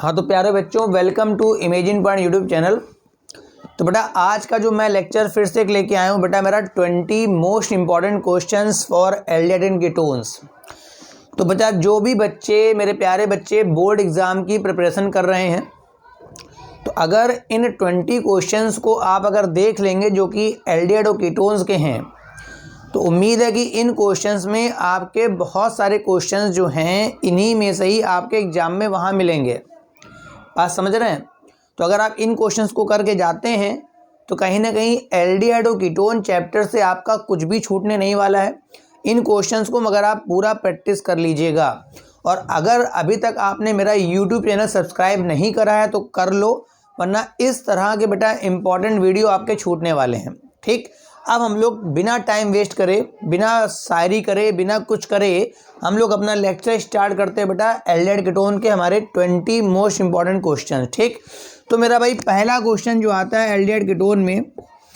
हाँ तो प्यारे बच्चों, welcome to imagine point YouTube channel. तो बेटा आज का जो मैं लेक्चर फिर से लेके आया हूँ बेटा, मेरा 20 most important questions for aldehyde and ketones. तो बच्चा जो भी बच्चे, मेरे प्यारे बच्चे, बोर्ड एग्ज़ाम की प्रिपरेशन कर रहे हैं, तो अगर इन 20 क्वेश्चंस को आप अगर देख लेंगे जो कि एल्डिहाइड और कीटोन्स के हैं, तो उम्मीद है कि इन क्वेश्चंस में आपके बहुत सारे क्वेश्चंस जो हैं इन्हीं में से ही आपके एग्ज़ाम में वहाँ मिलेंगे। बात समझ रहे हैं? तो अगर आप इन क्वेश्चंस को करके जाते हैं तो कहीं ना कहीं एल्डिहाइड और कीटोन चैप्टर से आपका कुछ भी छूटने नहीं वाला है। इन क्वेश्चंस को मगर आप पूरा प्रैक्टिस कर लीजिएगा। और अगर अभी तक आपने मेरा यूट्यूब चैनल सब्सक्राइब नहीं करा है तो कर लो, वरना इस तरह के बेटा इंपॉर्टेंट वीडियो आपके छूटने वाले हैं। ठीक, अब हम लोग बिना टाइम वेस्ट करे, बिना शायरी करे, बिना कुछ करे हम लोग अपना लेक्चर स्टार्ट करते हैं बेटा एल्डिहाइड कीटोन के हमारे 20 मोस्ट इंपॉर्टेंट क्वेश्चन। ठीक, तो मेरा भाई पहला क्वेश्चन जो आता है एल्डिहाइड कीटोन में,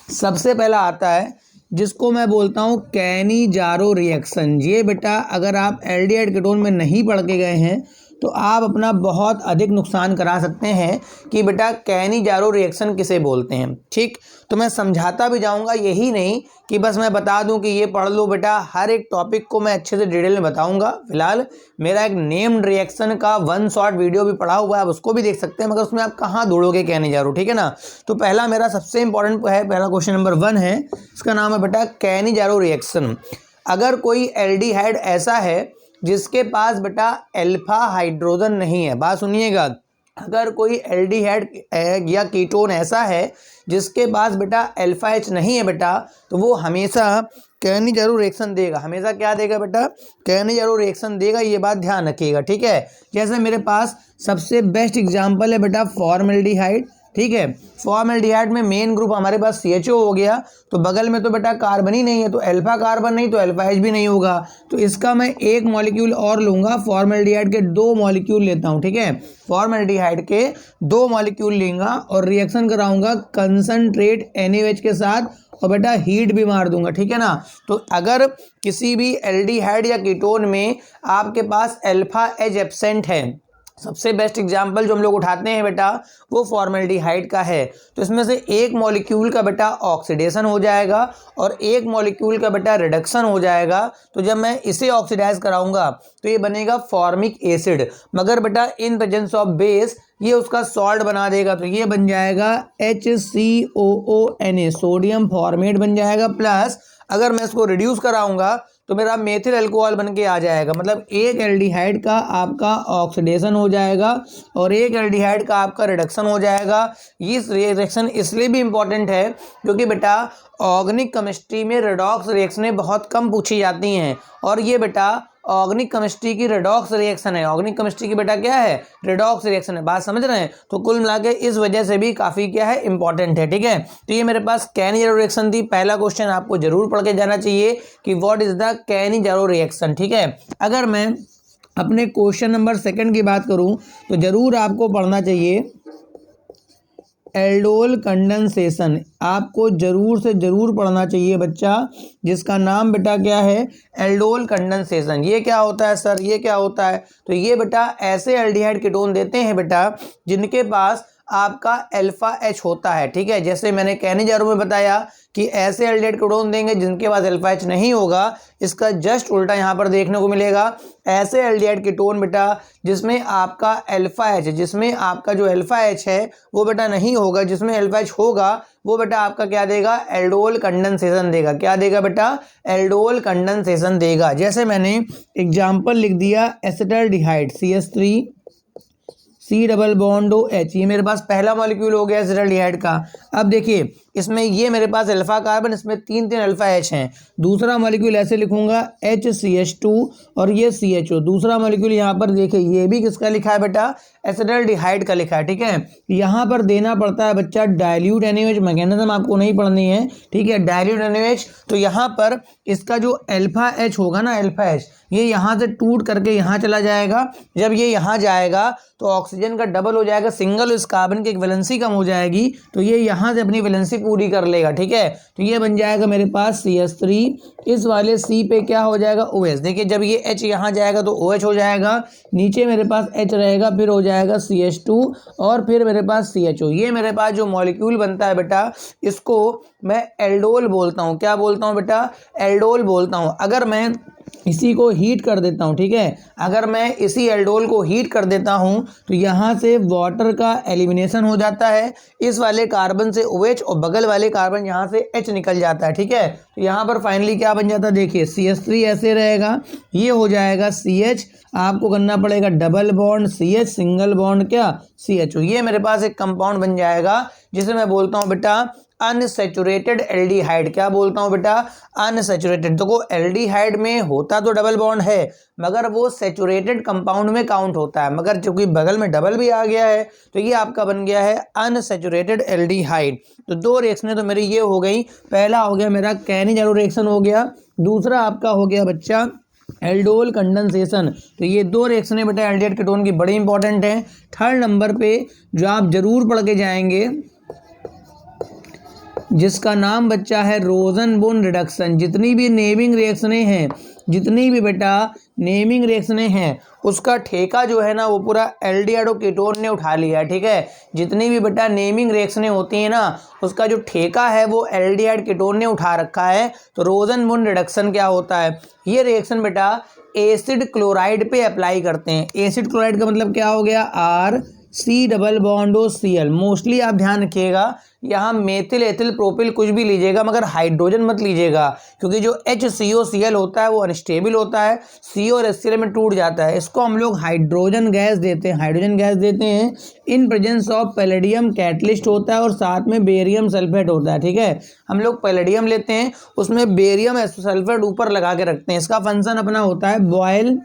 सबसे पहला आता है जिसको मैं बोलता हूँ कैनिजारो रिएक्शन। ये बेटा अगर आप एल्डिहाइड कीटोन में नहीं पढ़ के गए हैं तो आप अपना बहुत अधिक नुकसान करा सकते हैं कि बेटा कैनिजारो रिएक्शन किसे बोलते हैं। ठीक, तो मैं समझाता भी जाऊंगा, यही नहीं कि बस मैं बता दूं कि ये पढ़ लो बेटा। हर एक टॉपिक को मैं अच्छे से डिटेल में बताऊंगा। फिलहाल मेरा एक नेम्ड रिएक्शन का 1 शॉर्ट वीडियो भी पड़ा हुआ है, आप उसको भी देख सकते हैं, मगर उसमें आप कहाँ ढूंढोगे कैनिजारो। ठीक है ना। तो पहला मेरा सबसे इंपॉर्टेंट है, पहला क्वेश्चन नंबर 1 है, इसका नाम है बेटा कैनिजारो रिएक्शन। अगर कोई एल्डिहाइड ऐसा है जिसके पास बेटा अल्फा हाइड्रोजन नहीं है, बात सुनिएगा, अगर कोई एल्डिहाइड या कीटोन ऐसा है जिसके पास बेटा अल्फा एच नहीं है बेटा, तो वो हमेशा कैनिजारो रिएक्शन देगा। हमेशा क्या देगा बेटा? कैनिजारो रिएक्शन देगा। ये बात ध्यान रखिएगा। ठीक है, जैसे मेरे पास सबसे बेस्ट एग्जांपल है बेटा फॉर्मल्डिहाइड। ठीक है, फॉर्मल्डिहाइड में मेन ग्रुप हमारे पास CHO हो गया, तो बगल में तो बेटा कार्बन ही नहीं है, तो अल्फा कार्बन नहीं तो अल्फा एच भी नहीं होगा। तो इसका मैं एक मॉलिक्यूल और लूंगा, फॉर्मल्डिहाइड के 2 मॉलिक्यूल लेता हूं। ठीक है, फॉर्मल्डिहाइड के 2 मॉलिक्यूल लेंगा और रिएक्शन कराऊंगा कंसंट्रेट NaOH के साथ, और बेटा हीट भी मार दूंगा। ठीक है ना। तो अगर किसी भी एल्डिहाइड या कीटोन में आपके पास अल्फा एच एब्सेंट है, सबसे बेस्ट एग्जाम्पल जो हम लोग उठाते हैं बेटा वो फॉर्मल्डिहाइड का है, तो इसमें से एक मॉलिक्यूल का बेटा ऑक्सीडेशन हो जाएगा और एक मॉलिक्यूल का बेटा रिडक्शन हो जाएगा। तो जब मैं इसे ऑक्सीडाइज कराऊंगा तो ये बनेगा फॉर्मिक एसिड, मगर बेटा इन प्रेजेंस ऑफ बेस ये उसका सॉल्ट बना देगा, तो ये बन जाएगा HCOONA, सोडियम फॉर्मेट बन जाएगा। प्लस अगर मैं इसको रिड्यूस कराऊंगा तो मेरा मेथिल अल्कोहल बन के आ जाएगा। मतलब एक एल्डिहाइड का आपका ऑक्सीडेशन हो जाएगा और एक एल्डिहाइड का आपका रिडक्शन हो जाएगा। ये रिएक्शन इसलिए भी इम्पॉर्टेंट है क्योंकि बेटा ऑर्गेनिक केमिस्ट्री में रेडॉक्स रिएक्शनें बहुत कम पूछी जाती हैं, और ये बेटा ऑर्गेनिक केमिस्ट्री की रेडॉक्स रिएक्शन है। ऑर्गेनिक केमिस्ट्री की बेटा क्या है? रेडॉक्स रिएक्शन है। बात समझ रहे हैं? तो कुल मिला के इस वजह से भी काफ़ी क्या है, इंपॉर्टेंट है। ठीक है, तो ये मेरे पास कैनिजारो रिएक्शन थी। पहला क्वेश्चन आपको जरूर पढ़ के जाना चाहिए कि what is the Cannizzaro reaction. ठीक है, अगर मैं अपने क्वेश्चन नंबर 2 की बात करूं तो जरूर आपको पढ़ना चाहिए एल्डोल कंडेंसेशन। आपको जरूर से जरूर पढ़ना चाहिए बच्चा, जिसका नाम बेटा क्या है? Aldol condensation. ये क्या होता है सर? ये क्या होता है? तो ये बेटा ऐसे एल्डिहाइड कीटोन देते हैं बेटा जिनके पास आपका अल्फा एच होता है। ठीक है, जैसे मैंने कैनिजारो में बताया कि ऐसे एल्डिहाइड कीटोन देंगे जिनके पास अल्फा एच नहीं होगा, इसका जस्ट उल्टा यहाँ पर देखने को मिलेगा। ऐसे एल्डिहाइड कीटोन बेटा जिसमें आपका अल्फा एच, जिसमें आपका जो अल्फा एच है वो बेटा नहीं होगा, जिसमें अल्फा एच होगा वो बेटा आपका क्या देगा? एल्डोल कंडेंसेशन देगा। क्या देगा बेटा? एल्डोल कंडेंसेशन देगा। जैसे मैंने एग्जाम्पल लिख दिया acetaldehyde CH3 C double bond OH, ये मेरे पास पहला मॉलिक्यूल हो गया एसिटाल्डिहाइड का। अब देखिए इसमें ये मेरे पास अल्फा कार्बन, इसमें 3 अल्फा एच हैं। दूसरा मॉलिक्यूल ऐसे लिखूंगा HCH2 और ये CHO। दूसरा मॉलिक्यूल यहाँ पर देखिए ये भी किसका लिखा है बेटा? एसिटाल्डिहाइड का लिखा है। ठीक है, यहाँ पर देना पड़ता है बच्चा डाइल्यूट NaOH, मैकेनिज्म आपको नहीं पढ़नी है। ठीक है, डाइल्यूट NaOH। तो यहाँ पर इसका जो अल्फा एच होगा ना, अल्फा एच, ये यहाँ से टूट करके यहाँ चला जाएगा। जब ये यहाँ जाएगा तो ऑक्सीजन का डबल हो जाएगा, सिंगल इस कार्बन की एक वैलेंसी कम हो जाएगी, तो ये यहाँ से अपनी वैलेंसी पूरी कर लेगा। ठीक है, तो ये बन जाएगा मेरे पास CH3, इस वाले C पे क्या हो जाएगा OH। देखिए जब ये H यहाँ जाएगा तो OH हो जाएगा, नीचे मेरे पास H रहेगा, फिर हो जाएगा CH2 और फिर मेरे पास CHO। ये मेरे पास जो मॉलिक्यूल बनता है बेटा, इसको मैं एल्डोल बोलता हूँ। क्या बोलता हूँ बेटा? एल्डोल बोलता हूँ। अगर मैं इसी को हीट कर देता हूँ, ठीक है, अगर मैं इसी एल्डोल को हीट कर देता हूँ तो यहाँ से वाटर का एलिमिनेशन हो जाता है, इस वाले कार्बन से OH और बगल वाले कार्बन यहाँ से H निकल जाता है। ठीक है, तो यहाँ पर फाइनली क्या बन जाता है, देखिए CH3 ऐसे रहेगा, ये हो जाएगा CH, आपको करना पड़ेगा double bond CH, single bond क्या CHO। ये मेरे पास एक कंपाउंड बन जाएगा जिसे मैं बोलता हूँ बेटा अनसैचुरेटेड एल्डिहाइड। क्या बोलता हूँ बेटा? अनसैचुरेटेड। देखो एल्डिहाइड में होता तो डबल बॉन्ड है मगर वो सैचुरेटेड कंपाउंड में काउंट होता है, मगर चूंकि बगल में डबल भी आ गया है तो ये आपका बन गया है अनसैचुरेटेड एल्डिहाइड। तो दो रिएक्शनें तो मेरी ये हो गई, पहला हो गया मेरा कैनिजारो रिएक्शन हो गया, दूसरा आपका हो गया बच्चा एल्डोल कंडेंसेशन। तो ये दो रिएक्शनें बेटा एल्डिहाइड कीटोन की बड़ी इंपॉर्टेंट हैं। थर्ड नंबर पे जो आप जरूर पढ़ के जाएंगे जिसका नाम बच्चा है रोजनबुन रिडक्शन। जितनी भी नेमिंग रिएक्शनें हैं, जितनी भी बेटा नेमिंग रिएक्शनें हैं, उसका ठेका जो है ना वो पूरा एल्डिहाइड कीटोन ने उठा लिया है। ठीक है, जितनी भी बेटा नेमिंग रिएक्शनें होती हैं ना उसका जो ठेका है वो एल्डिहाइड कीटोन ने उठा रखा है। तो रोजनबुन रिडक्शन क्या होता है? ये रिएक्शन बेटा एसिड क्लोराइड पे अप्लाई करते हैं। एसिड क्लोराइड का मतलब क्या हो गया? RC double bond OCl। Mostly आप ध्यान रखिएगा यहाँ मेथिल एथिल प्रोपिल कुछ भी लीजिएगा मगर हाइड्रोजन मत लीजिएगा, क्योंकि जो HCOCl होता है वो अनस्टेबल होता है, C और HCl में टूट जाता है। इसको हम लोग हाइड्रोजन गैस देते हैं, हाइड्रोजन गैस देते हैं इन प्रेजेंस ऑफ पैलेडियम कैटलिस्ट होता है और साथ में बेरियम सल्फेट होता है। ठीक है, हम लोग पैलेडियम लेते हैं, उसमें बेरियम सल्फेट ऊपर लगा के रखते हैं। इसका फंक्शन अपना होता है बॉयल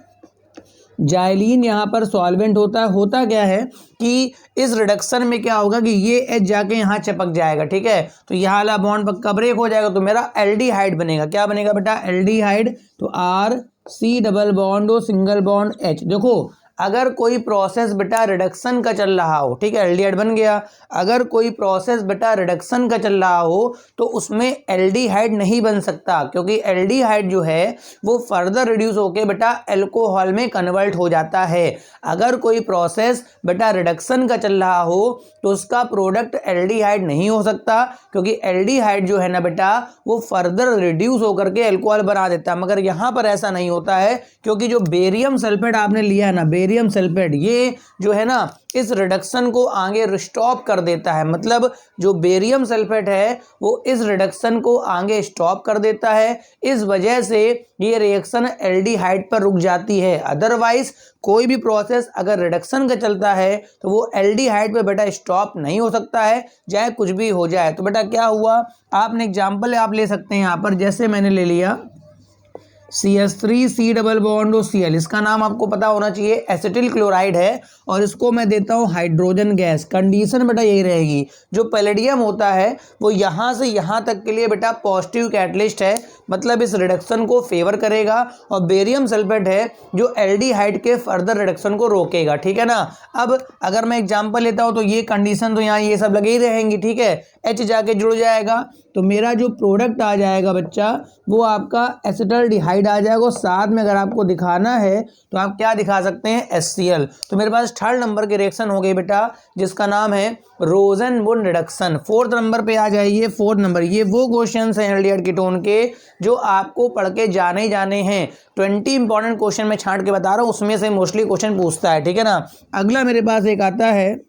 जाइलिन यहाँ पर सॉल्वेंट होता है। होता क्या है कि इस रिडक्शन में क्या होगा कि ये H जाके यहाँ चिपक जाएगा। ठीक है, तो यहाँ वाला बॉन्ड पक्का ब्रेक हो जाएगा तो मेरा एल्डिहाइड बनेगा। क्या बनेगा बेटा? एल्डिहाइड। तो RC डबल बॉन्ड और सिंगल बॉन्ड H। देखो अगर कोई प्रोसेस बेटा रिडक्शन का चल रहा हो, ठीक है, एल्डिहाइड बन गया। अगर कोई प्रोसेस बेटा रिडक्शन का चल रहा हो तो उसमें एल्डिहाइड नहीं बन सकता, क्योंकि एल्डिहाइड जो है वो फर्दर रिड्यूस होके बेटा एल्कोहल में कन्वर्ट हो जाता है। अगर कोई प्रोसेस बेटा रिडक्शन का चल रहा हो तो उसका प्रोडक्ट एल्डिहाइड नहीं हो सकता, क्योंकि एल्डिहाइड जो है ना बेटा वो फर्दर रिड्यूस होकर के एल्कोहल बना देता है। मगर यहाँ पर ऐसा नहीं होता है, क्योंकि जो बेरियम सल्फेट आपने लिया है ना, बेरियम सल्फेट, ये जो है ना इस रिडक्शन को आगे स्टॉप कर देता है। मतलब जो बेरियम सल्फेट है वो इस रिडक्शन को आगे स्टॉप कर देता है, इस वजह से ये रिएक्शन एल्डिहाइड पर रुक जाती है। अदरवाइज कोई भी प्रोसेस अगर रिडक्शन का चलता है तो वो एल्डिहाइड पे बेटा स्टॉप नहीं हो सकता है, चाहे कुछ भी हो जाए। तो बेटा क्या हुआ, आपने एग्जाम्पल आप ले सकते हैं यहाँ पर, जैसे मैंने ले लिया CH3C डबल बॉन्ड OCl। इसका नाम आपको पता होना चाहिए एसिटिल क्लोराइड है और इसको मैं देता हूँ हाइड्रोजन गैस। कंडीशन बेटा यही रहेगी, जो पैलेडियम होता है वो यहाँ से यहाँ तक के लिए बेटा पॉजिटिव कैटलिस्ट है, मतलब इस रिडक्शन को फेवर करेगा, और बेरियम सल्फेट है जो एल्डिहाइड के फर्दर रिडक्शन को रोकेगा। ठीक है ना। अब अगर मैं एग्जांपल लेता हूँ तो ये कंडीशन तो यहाँ ये सब लगे ही रहेंगी। ठीक है, H जाके जुड़ जाएगा तो मेरा जो प्रोडक्ट आ जाएगा बच्चा वो आपका एसिटल्डिहाइड आ जाएगा। साथ में अगर आपको दिखाना है तो आप क्या दिखा सकते हैं? HCl। तो मेरे पास थर्ड नंबर की रिएक्शन हो गई बेटा जिसका नाम है रोजनबुन रिडक्शन। फोर्थ नंबर पे आ जाइए। फोर्थ नंबर, ये वो क्वेश्चंस हैं एल्डिहाइड कीटोन के जो आपको पढ़ के जाने ही जाने हैं। 20 इंपॉर्टेंट क्वेश्चन मैं छांट के बता रहा हूँ, उसमें से मोस्टली क्वेश्चन पूछता है। ठीक है ना। अगला मेरे पास एक आता है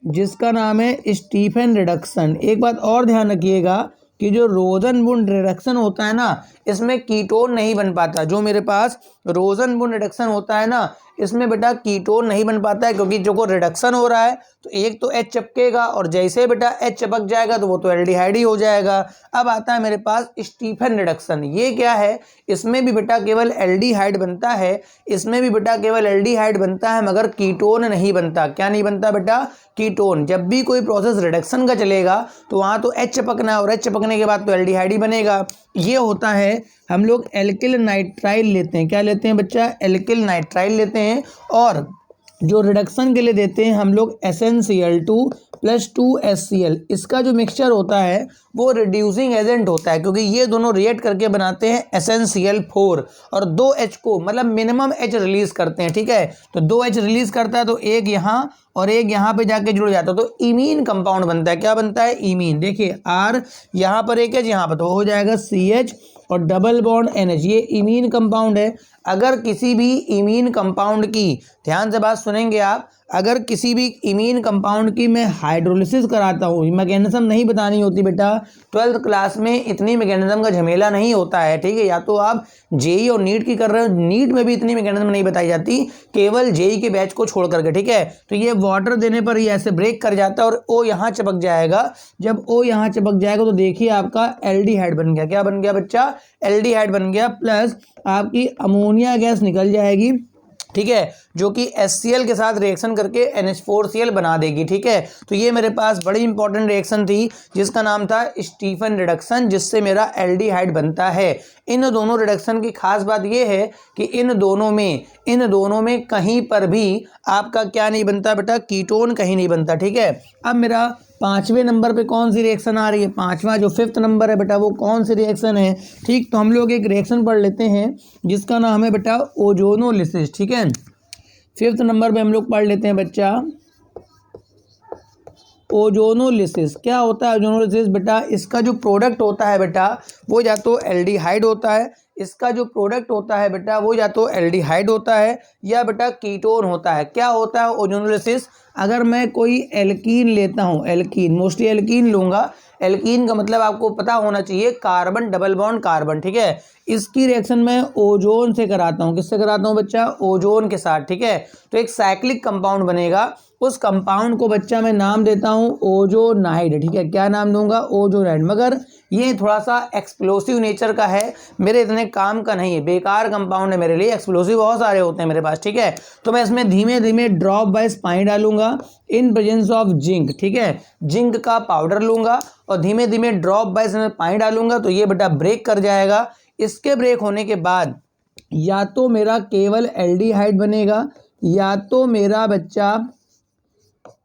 जिसका नाम है स्टीफन रिडक्शन। एक बात और ध्यान रखिएगा कि जो रोजनबुन रिडक्शन होता है ना इसमें कीटोन नहीं बन पाता। जो मेरे पास रोजनबुन रिडक्शन होता है ना इसमें बेटा कीटोन नहीं बन पाता है, क्योंकि जो को रिडक्शन हो रहा है तो एक तो H चिपकेगा और जैसे बेटा H चिपक जाएगा तो वो तो एल्डिहाइड ही हो जाएगा। अब आता है मेरे पास स्टीफन रिडक्शन। ये क्या है, इसमें भी बेटा केवल एल्डिहाइड बनता है, इसमें भी बेटा केवल एल्डिहाइड बनता है, मगर कीटोन नहीं बनता। क्या नहीं बनता बेटा, कीटोन। जब भी कोई प्रोसेस रिडक्शन का चलेगा तो वहाँ तो H चिपकना है और H चिपकने के बाद तो एल्डिहाइड ही बनेगा। ये होता है, हम लोग एल्किल नाइट्राइल लेते हैं। क्या लेते हैं बच्चा, एल्किल नाइट्राइल लेते हैं। और जो रिडक्शन के लिए देते हैं हम लोग SnCl2 + 2HCl। इसका जो मिक्सचर होता है वो रिड्यूसिंग एजेंट होता है, क्योंकि ये दोनों रिएक्ट करके बनाते हैं SnCl4 और 2H को मतलब मिनिमम H रिलीज करते हैं। ठीक है, तो 2H रिलीज करता है तो एक यहाँ और एक यहाँ पे जाके जुड़ जाता है तो इमीन कंपाउंड बनता है। क्या बनता है, इमीन। देखिए R यहाँ पर एक H, यहाँ पर तो हो जाएगा CH और डबल बॉन्ड NH, ये इमीन कंपाउंड है। अगर किसी भी इमीन कंपाउंड की, ध्यान से बात सुनेंगे आप, अगर किसी भी इमीन कंपाउंड की मैं हाइड्रोलिसिस कराता हूँ, मैकेनिज्म नहीं बतानी होती बेटा, 12th क्लास में इतनी मैकेनिज्म का झमेला नहीं होता है। ठीक है, या तो आप जेई और नीट की कर रहे हो, नीट में भी इतनी मैकेनिज्म नहीं बताई जाती, केवल जेई के बैच को छोड़ करके। ठीक है, तो ये वाटर देने पर ये ऐसे ब्रेक कर जाता है और ओ यहाँ चिपक जाएगा। जब ओ यहाँ चिपक जाएगा तो देखिए आपका एल्डिहाइड बन गया। क्या बन गया बच्चा, एल्डिहाइड बन गया, प्लस आपकी अमोनिया गैस निकल जाएगी। ठीक है, जो कि HCl के साथ रिएक्शन करके NH4Cl बना देगी। ठीक है, तो ये मेरे पास बड़ी इंपॉर्टेंट रिएक्शन थी जिसका नाम था स्टीफन रिडक्शन, जिससे मेरा एल्डिहाइड बनता है। इन दोनों रिडक्शन की खास बात ये है कि इन दोनों में कहीं पर भी आपका क्या नहीं बनता बेटा, कीटोन कहीं नहीं बनता। ठीक है, अब मेरा 5वें नंबर पे कौन सी रिएक्शन आ रही है, 5वां जो 5th नंबर है बेटा वो कौन सी रिएक्शन है। ठीक, तो हम लोग एक रिएक्शन पढ़ लेते हैं जिसका नाम है बेटा ओजोनोलिसिस। ठीक है, 5th नंबर पे हम लोग पढ़ लेते हैं बच्चा ओजोनोलिसिस। क्या होता है ओजोनोलिसिस बेटा, इसका जो प्रोडक्ट होता है बेटा वो या तो एल्डिहाइड होता है, इसका जो प्रोडक्ट होता है बेटा वो या तो एल्डिहाइड होता है या बेटा कीटोन होता है। क्या होता है ओजोनोलिसिस, अगर मैं कोई एल्कीन लेता हूँ, एल्कीन, मोस्टली एल्कीन लूँगा। एल्कीन का मतलब आपको पता होना चाहिए, कार्बन डबल बॉन्ड कार्बन। ठीक है, इसकी रिएक्शन मैं ओजोन से कराता हूँ। किससे कराता हूँ बच्चा, ओजोन के साथ। ठीक है, तो एक साइक्लिक कंपाउंड बनेगा, उस कंपाउंड को बच्चा मैं नाम देता हूँ ओजोनाइड। ठीक है, क्या नाम दूंगा, ओजोनाइड। मगर ये थोड़ा सा एक्सप्लोसिव नेचर का है, मेरे इतने काम का नहीं है, बेकार कंपाउंड है मेरे लिए। एक्सप्लोसिव बहुत सारे होते हैं मेरे पास। ठीक है, तो मैं इसमें धीमे धीमे ड्रॉप वाइज पानी डालूंगा इन प्रेजेंस ऑफ जिंक। ठीक है, जिंक का पाउडर लूंगा और धीमे धीमे ड्रॉप वाइज में पानी डालूंगा तो ये बेटा ब्रेक कर जाएगा। इसके ब्रेक होने के बाद या तो मेरा केवल एल्डिहाइड बनेगा या तो मेरा बच्चा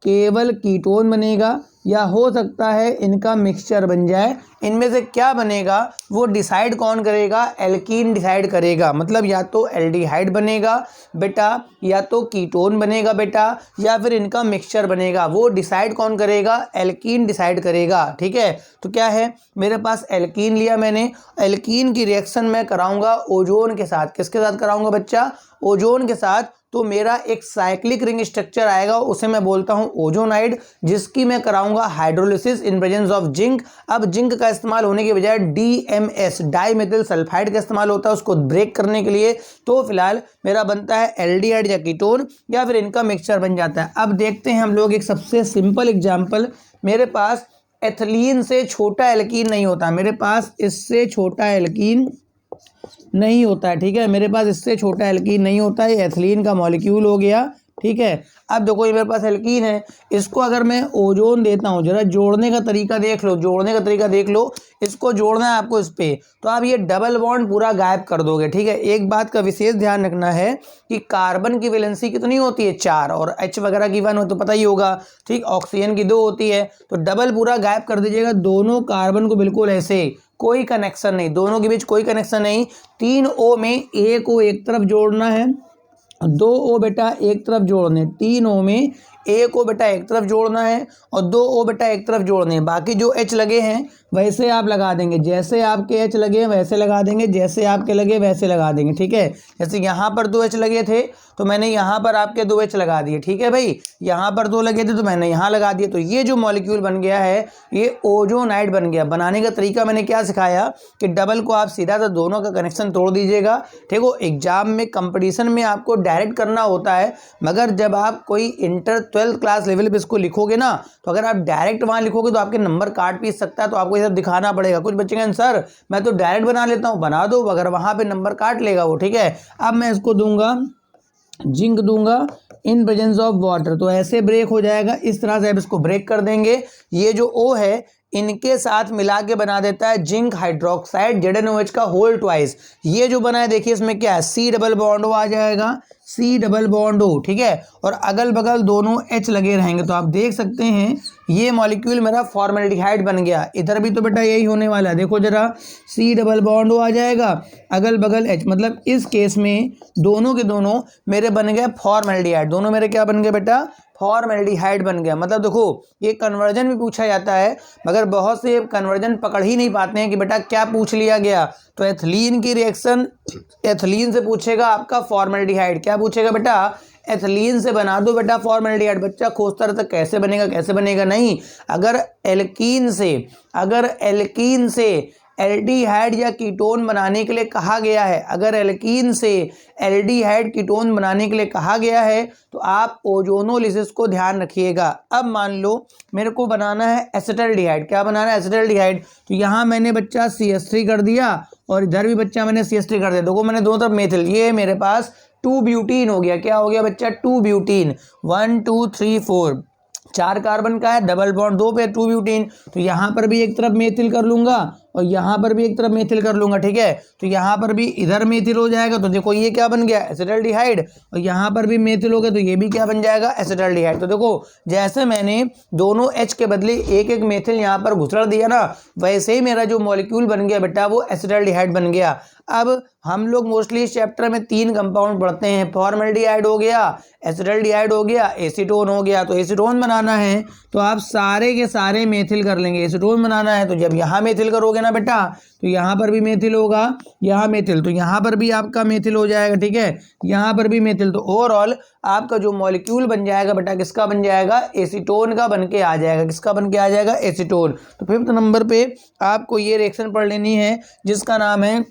केवल कीटोन बनेगा, या हो सकता है इनका मिक्सचर बन जाए। इनमें से क्या बनेगा वो डिसाइड कौन करेगा, एल्कीन डिसाइड करेगा। मतलब या तो एल्डिहाइड बनेगा बेटा या तो कीटोन बनेगा बेटा या फिर इनका मिक्सचर बनेगा, वो डिसाइड कौन करेगा, एल्कीन डिसाइड करेगा। ठीक है, तो क्या है मेरे पास एल्कीन लिया मैंने, एल्कीन की रिएक्शन मैं कराऊंगा ओजोन के साथ। किसके साथ कराऊंगा बच्चा, ओजोन के साथ। तो मेरा एक साइक्लिक रिंग स्ट्रक्चर आएगा, उसे मैं बोलता हूं ओजोनाइड, जिसकी मैं कराऊंगा hydrolysis in presence of zinc. अब जिंक का इस्तेमाल होने के बजाय DMS डाइमेथिल सल्फाइड का इस्तेमाल होता है उसको ब्रेक करने के लिए। तो फिलहाल मेरा बनता है एल्डिहाइड या कीटोन या फिर इनका मिक्सचर बन जाता है। अब देखते हैं हम लोग एक सबसे सिंपल एग्जाम्पल। मेरे पास एथिलीन से छोटा एल्कीन नहीं होता, मेरे पास इससे छोटा एल्कीन नहीं होता है। ठीक है, मेरे पास इससे छोटा एल्कीन नहीं होता है, एथिलीन का मॉलिक्यूल हो गया। ठीक है, अब देखो ये मेरे पास एल्कीन है, इसको अगर मैं ओजोन देता हूँ, जरा जोड़ने का तरीका देख लो, जोड़ने का तरीका देख लो। इसको जोड़ना है आपको इस पे, तो आप ये डबल बॉन्ड पूरा गायब कर दोगे। ठीक है, एक बात का विशेष ध्यान रखना है कि कार्बन की वैलेंसी कितनी होती है 4 और H वगैरह की 1 हो तो पता ही होगा। ठीक, ऑक्सीजन की 2 होती है, तो डबल पूरा गायब कर दीजिएगा। दोनों कार्बन को बिल्कुल ऐसे, कोई कनेक्शन नहीं, दोनों के बीच कोई कनेक्शन नहीं। 3 O में A को एक तरफ जोड़ना है, 2 O बेटा एक तरफ जोड़ने, 3 O में ए को बेटा एक तरफ जोड़ना है और 2 ओ बेटा एक तरफ जोड़ने हैं। बाकी जो एच लगे हैं वैसे आप लगा देंगे, जैसे आपके एच लगे वैसे लगा देंगे, जैसे आपके लगे वैसे लगा देंगे, ठीक है। जैसे यहाँ पर 2 एच लगे थे तो मैंने यहाँ पर आपके 2 एच लगा दिए, ठीक है भाई। यहाँ पर 2 लगे थे तो मैंने यहाँ लगा दिए। तो ये जो मॉलिक्यूल बन गया है ये ओजोनाइड बन गया। बनाने का तरीका मैंने क्या सिखाया कि डबल को आप सीधा सा दोनों का कनेक्शन तोड़ दीजिएगा, ठीक हो। एग्जाम में कंपटीशन में आपको डायरेक्ट करना होता है, मगर जब आप कोई इंटर 12th क्लास लेवल पे इसको लिखोगे ना, तो अगर आप डायरेक्ट वहाँ लिखोगे तो आपके नंबर काट पीस सकता है। तो आपको ये सब दिखाना पड़ेगा। कुछ बच्चे कहेंगे सर मैं तो डायरेक्ट बना लेता हूँ, बना दो, अगर वहाँ पे नंबर काट लेगा वो, ठीक है। अब मैं इसको दूंगा जिंक दूंगा इन प्रेजेंस ऑफ वाटर, तो ऐसे ब्रेक हो जाएगा। इस तरह से आप इसको ब्रेक कर देंगे। ये जो O है इनके साथ मिला के बना देता है जिंक हाइड्रोक्साइड ZnOH का होल ट्वाइस। ये जो बना है देखिए इसमें क्या है, C डबल बॉन्ड O आ जाएगा, C डबल बॉन्ड O, ठीक है। और अगल बगल दोनों H लगे रहेंगे। तो आप देख सकते हैं ये मॉलिक्यूल मेरा फॉर्मेल्डिहाइड बन गया। इधर भी तो बेटा यही होने वाला है, देखो जरा, C डबल बॉन्ड O आ जाएगा, अगल बगल H, मतलब इस केस में दोनों के दोनों मेरे बन गए फॉर्मेल्डिहाइड। दोनों मेरे क्या बन गए बेटा, फॉर्मेल्डिहाइड बन गया। मतलब देखो ये कन्वर्जन भी पूछा जाता है, मगर बहुत से कन्वर्जन पकड़ ही नहीं पाते हैं कि बेटा क्या पूछ लिया गया। तो एथिलीन की रिएक्शन एथिलीन से पूछेगा आपका फॉर्मेल्डिहाइड, क्या पूछेगा बेटा, एथिलीन से बना दो बेटा फॉर्मेल्डिहाइड। बच्चा खोजता रहता कैसे बनेगा कैसे बनेगा, नहीं, अगर एल्कीन से एल्डिहाइड या कीटोन बनाने के लिए कहा गया है, अगर एल्कीन से एल्डिहाइड कीटोन बनाने के लिए कहा गया है तो आप ओजोनोलिसिस को ध्यान रखिएगा। अब मान लो मेरे को बनाना है एसिटल्डिहाइड, क्या बनाना है, एसिटल्डिहाइड। तो यहाँ मैंने बच्चा CH3 कर दिया और इधर भी बच्चा मैंने CH3 कर दिया। देखो मैंने दोनों तरफ मेथिल, ये मेरे पास 2 ब्यूटीन हो गया। क्या हो गया बच्चा, 2 ब्यूटीन, 1 2 3 4, 4 कार्बन का है, डबल बॉन्ड 2 पे 2 ब्यूटीन। तो यहाँ पर भी एक तरफ मेथिल कर लूंगा और यहाँ पर भी एक तरफ मेथिल कर लूंगा, ठीक है। तो यहाँ पर भी इधर मेथिल हो जाएगा, तो देखो ये क्या बन गया, एसिटल्डिहाइड। और यहाँ पर भी मेथिल हो गया तो ये भी क्या बन जाएगा, एसिटल्डिहाइड। तो देखो जैसे मैंने दोनों H के बदले एक एक मेथिल यहाँ पर घुसड़ दिया ना, वैसे ही मेरा जो मॉलिक्यूल बन गया बेटा वो एसिटल्डिहाइड बन गया। अब हम लोग मोस्टली इस चैप्टर में 3 कंपाउंड पढ़ते हैं, फॉर्मेल्डिहाइड हो गया, एसिटल्डिहाइड हो गया, एसीटोन हो गया। तो एसीटोन बनाना है तो आप सारे के सारे मेथिल कर लेंगे। एसीटोन बनाना है तो जब यहाँ मेथिल करोगे ना बेटा तो यहाँ पर भी मेथिल होगा, यहाँ मेथिल, तो यहाँ पर भी आपका मेथिल हो जाएगा, ठीक है, यहाँ पर भी मेथिल। तो ओवरऑल आपका जो मॉलिक्यूल बन जाएगा बेटा किसका बन जाएगा, एसीटोन का बन के आ जाएगा। किसका बन के आ जाएगा, एसीटोन। तो 5th नंबर पे आपको ये रिएक्शन पढ़ लेनी है जिसका नाम है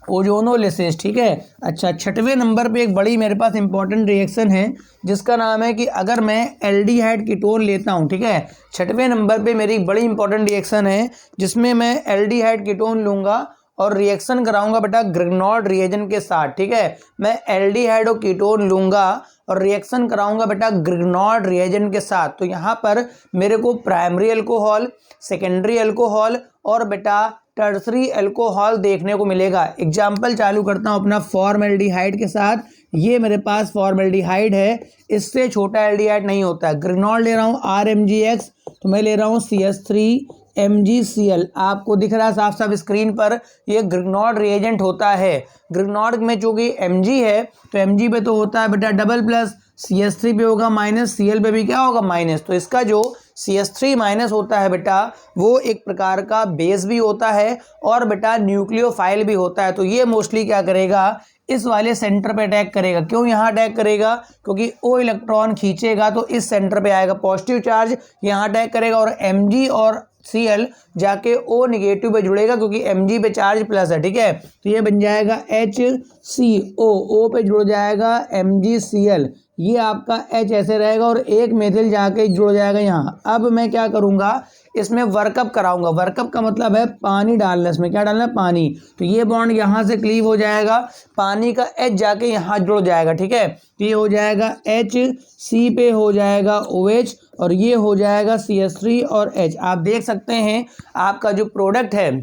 ओजोनोलिसिस, ठीक है। अच्छा 6वें नंबर पे एक बड़ी मेरे पास इंपॉर्टेंट रिएक्शन है जिसका नाम है कि अगर मैं एल्डिहाइड कीटोन लेता हूं, ठीक है, 6वें नंबर पे मेरी एक बड़ी इंपॉर्टेंट रिएक्शन है जिसमें मैं एल्डिहाइड कीटोन लूंगा और रिएक्शन कराऊंगा बेटा ग्रिग्नॉर्ड रिएजेंट के साथ, ठीक है। मैं एल्डिहाइड और कीटोन लूंगा और रिएक्शन कराऊंगा बेटा ग्रिग्नॉर्ड रिएजेंट के साथ। तो यहाँ पर मेरे को प्राइमरी अल्कोहल, सेकेंडरी अल्कोहल और बेटा टर्सरी अल्कोहल देखने को मिलेगा। एग्जाम्पल चालू करता हूँ अपना फॉर्मेल्डिहाइड के साथ। ये मेरे पास फॉर्मेल्डिहाइड है, इससे छोटा एल्डिहाइड नहीं होता है। ग्रिग्नॉर्ड ले रहा हूँ RMgX, तो मैं ले रहा हूँ CH3MgCl। आपको दिख रहा है साफ साफ स्क्रीन पर, ये ग्रिग्नॉर्ड रिएजेंट होता है। ग्रिग्नॉर्ड में चूंकि Mg है तो Mg पे तो होता है बेटा डबल प्लस, CH3 पे होगा माइनस, Cl पे भी क्या होगा माइनस। तो इसका जो CH3 माइनस होता है बेटा वो एक प्रकार का बेस भी होता है और बेटा न्यूक्लियोफाइल भी होता है। तो ये मोस्टली क्या करेगा, इस वाले सेंटर पे अटैक करेगा। क्यों यहाँ अटैक करेगा, क्योंकि O इलेक्ट्रॉन खींचेगा तो इस सेंटर पे आएगा, पॉजिटिव चार्ज यहाँ अटैक करेगा और Mg और Cl जाके O निगेटिव पे जुड़ेगा क्योंकि Mg पे चार्ज प्लस है, ठीक है। तो ये बन जाएगा HCO, O पे जुड़ जाएगा MgCl, ये आपका H ऐसे रहेगा और एक मेथिल जाके जुड़ जाएगा यहाँ। अब मैं क्या करूँगा, इसमें वर्कअप कराऊंगा। वर्कअप का मतलब है पानी डालना, इसमें क्या डालना है, पानी। तो ये बॉन्ड यहाँ से क्लीव हो जाएगा, पानी का H जाके यहाँ जुड़ जाएगा, ठीक है। तो ये हो जाएगा HC पे हो जाएगा OH और ये हो जाएगा CH3 और H। आप देख सकते हैं आपका जो प्रोडक्ट है,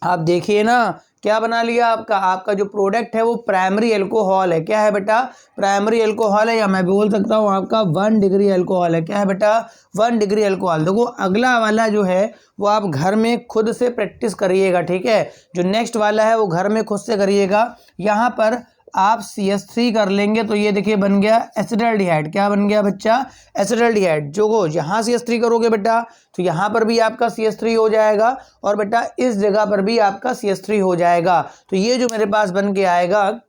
आप देखिए ना क्या बना लिया आपका जो प्रोडक्ट है वो प्राइमरी अल्कोहल है। क्या है बेटा, प्राइमरी अल्कोहल है, या मैं बोल सकता हूँ आपका 1 डिग्री अल्कोहल है। क्या है बेटा, 1 डिग्री अल्कोहल। देखो अगला वाला जो है वो आप घर में खुद से प्रैक्टिस करिएगा, ठीक है। जो नेक्स्ट वाला है वो घर में खुद से करिएगा। यहाँ पर आप CH3 कर लेंगे तो ये देखिए बन गया एसिटाल्डिहाइड। क्या बन गया बच्चा? एसिटाल्डिहाइड। जो यहाँ CH3 करोगे बेटा तो यहाँ पर भी आपका CH3 हो जाएगा और बेटा इस जगह पर भी आपका CH3 हो जाएगा। तो ये जो मेरे पास बन के आएगा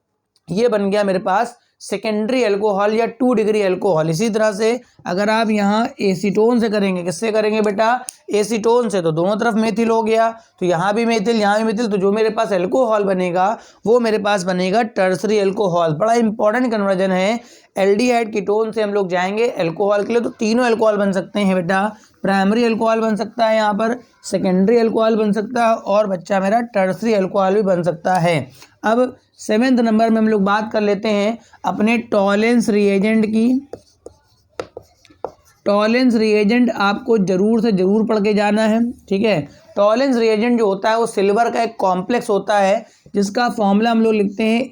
ये बन गया मेरे पास सेकेंडरी अल्कोहल या 2 डिग्री अल्कोहल। इसी तरह से अगर आप यहाँ एसीटोन से करेंगे, किससे करेंगे बेटा? एसीटोन से, तो दोनों तरफ मेथिल हो गया, तो यहाँ भी मेथिल यहाँ भी मेथिल, तो जो मेरे पास अल्कोहल बनेगा वो मेरे पास बनेगा टर्सरी अल्कोहल। बड़ा इंपॉर्टेंट कन्वर्जन है। एल्डिहाइड कीटोन से हम लोग जाएंगे अल्कोहल के लिए, तो तीनों अल्कोहल बन सकते हैं बेटा। प्राइमरी अल्कोहल बन सकता है, यहाँ पर सेकेंडरी अल्कोहल बन सकता है और बच्चा मेरा टर्सरी अल्कोहल भी बन सकता है। अब 7वें नंबर में हम लोग बात कर लेते हैं अपने टॉलेंस रिएजेंट की। टॉलेंस रिएजेंट आपको जरूर से जरूर पढ़ के जाना है, ठीक है। टॉलेंस रिएजेंट जो होता है वो सिल्वर का एक कॉम्प्लेक्स होता है जिसका फॉर्मूला हम लोग लिखते हैं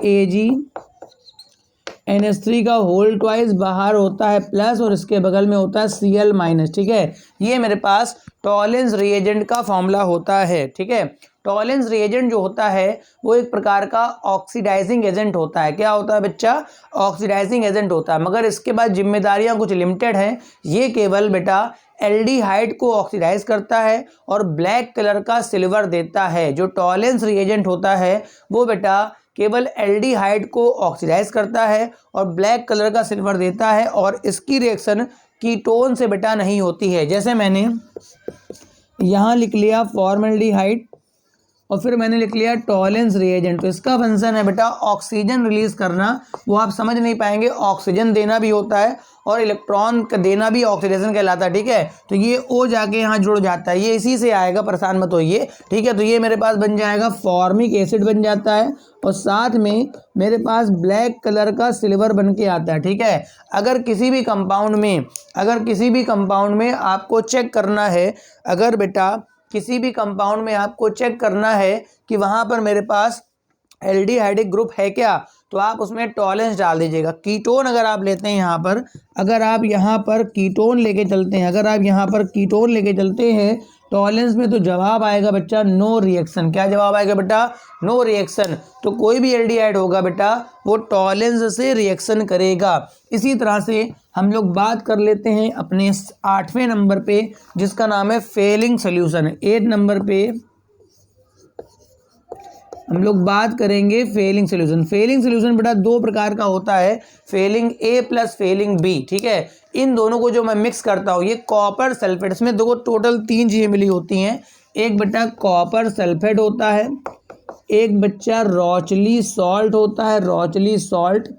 AgNH3 का होल ट्वाइस, बाहर होता है प्लस और इसके बगल में होता है Cl-, ठीक है। ये मेरे पास टॉलेंस रिएजेंट का फॉर्मूला होता है, ठीक है। टॉलेंस रिएजेंट जो होता है वो एक प्रकार का ऑक्सीडाइजिंग एजेंट होता है। क्या होता है बच्चा? ऑक्सीडाइजिंग एजेंट होता है, मगर इसके बाद जिम्मेदारियां कुछ लिमिटेड हैं। ये केवल बेटा एल्डिहाइड को ऑक्सीडाइज करता है और ब्लैक कलर का सिल्वर देता है। जो टॉलेंस रिएजेंट होता है वो बेटा केवल एल्डिहाइड को ऑक्सीडाइज करता है और ब्लैक कलर का सिल्वर देता है, और इसकी रिएक्शन कीटोन से बेटा नहीं होती है। जैसे मैंने यहाँ लिख लिया फॉर्मल्डिहाइड और फिर मैंने लिख लिया टॉलेंस रिएजेंट, तो इसका फंक्शन है बेटा ऑक्सीजन रिलीज करना। वो आप समझ नहीं पाएंगे, ऑक्सीजन देना भी होता है और इलेक्ट्रॉन का देना भी ऑक्सीडेशन कहलाता है, ठीक है। तो ये O जाके यहाँ जुड़ जाता है, ये इसी से आएगा, परेशान मत होइए, ठीक है। तो ये मेरे पास बन जाएगा फॉर्मिक एसिड बन जाता है और साथ में मेरे पास ब्लैक कलर का सिल्वर बन के आता है, ठीक है। अगर किसी भी कंपाउंड में आपको चेक करना है, अगर बेटा किसी भी कंपाउंड में आपको चेक करना है कि वहाँ पर मेरे पास एल्डिहाइडिक ग्रुप है क्या, तो आप उसमें टॉलेंस डाल दीजिएगा। कीटोन अगर आप लेते हैं यहाँ पर, अगर आप यहाँ पर कीटोन लेके चलते हैं टॉलेंस में, तो जवाब आएगा बच्चा नो रिएक्शन। क्या जवाब आएगा बेटा? No reaction. तो कोई भी एल्डिहाइड होगा बेटा वो टॉलेंस से रिएक्शन करेगा। इसी तरह से हम लोग बात कर लेते हैं अपने 8वें नंबर पे जिसका नाम है फेलिंग सोल्यूशन। 8 नंबर पे हम लोग बात करेंगे फेलिंग सोल्यूशन। फेलिंग सोल्यूशन बेटा 2 प्रकार का होता है, Fehling A plus Fehling B, ठीक है। इन दोनों को जो मैं मिक्स करता हूँ, ये कॉपर सल्फेट, इसमें दो टोटल 3 चीज़ें मिली होती हैं। एक बेटा कॉपर सल्फेट होता है, एक बच्चा रॉचली सॉल्ट होता है, रॉचली सॉल्ट।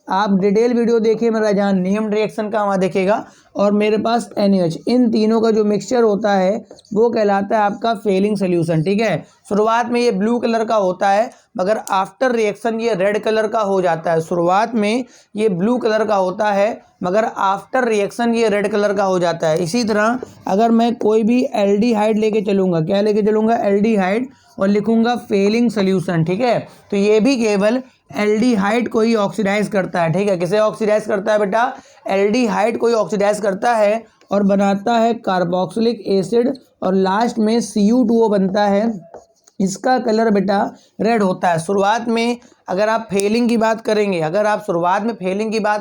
आप डिटेल वीडियो देखिए मेरा, जहाँ नेम्ड रिएक्शन का वहाँ देखेगा, और मेरे पास NaOH। इन तीनों का जो मिक्सचर होता है वो कहलाता है आपका फेलिंग सोल्यूशन, ठीक है। शुरुआत में ये ब्लू कलर का होता है मगर आफ्टर रिएक्शन ये रेड कलर का हो जाता है। शुरुआत में ये ब्लू कलर का होता है मगर आफ्टर रिएक्शन ये रेड कलर का हो जाता है। इसी तरह अगर मैं कोई भी एल्डिहाइड लेके चलूँगा, क्या लेके चलूँगा? एल्डिहाइड, और लिखूँगा फेलिंग सोल्यूशन, ठीक है। तो ये भी केवल एल्डिहाइड को ही ऑक्सीडाइज करता है, ठीक है। किसे ऑक्सीडाइज करता है बेटा? एल्डिहाइड को ही ऑक्सीडाइज करता है और बनाता है कार्बोक्सिलिक एसिड, और लास्ट में Cu2O बनता है। इसका कलर बेटा रेड होता है। शुरुआत में अगर आप फेलिंग की बात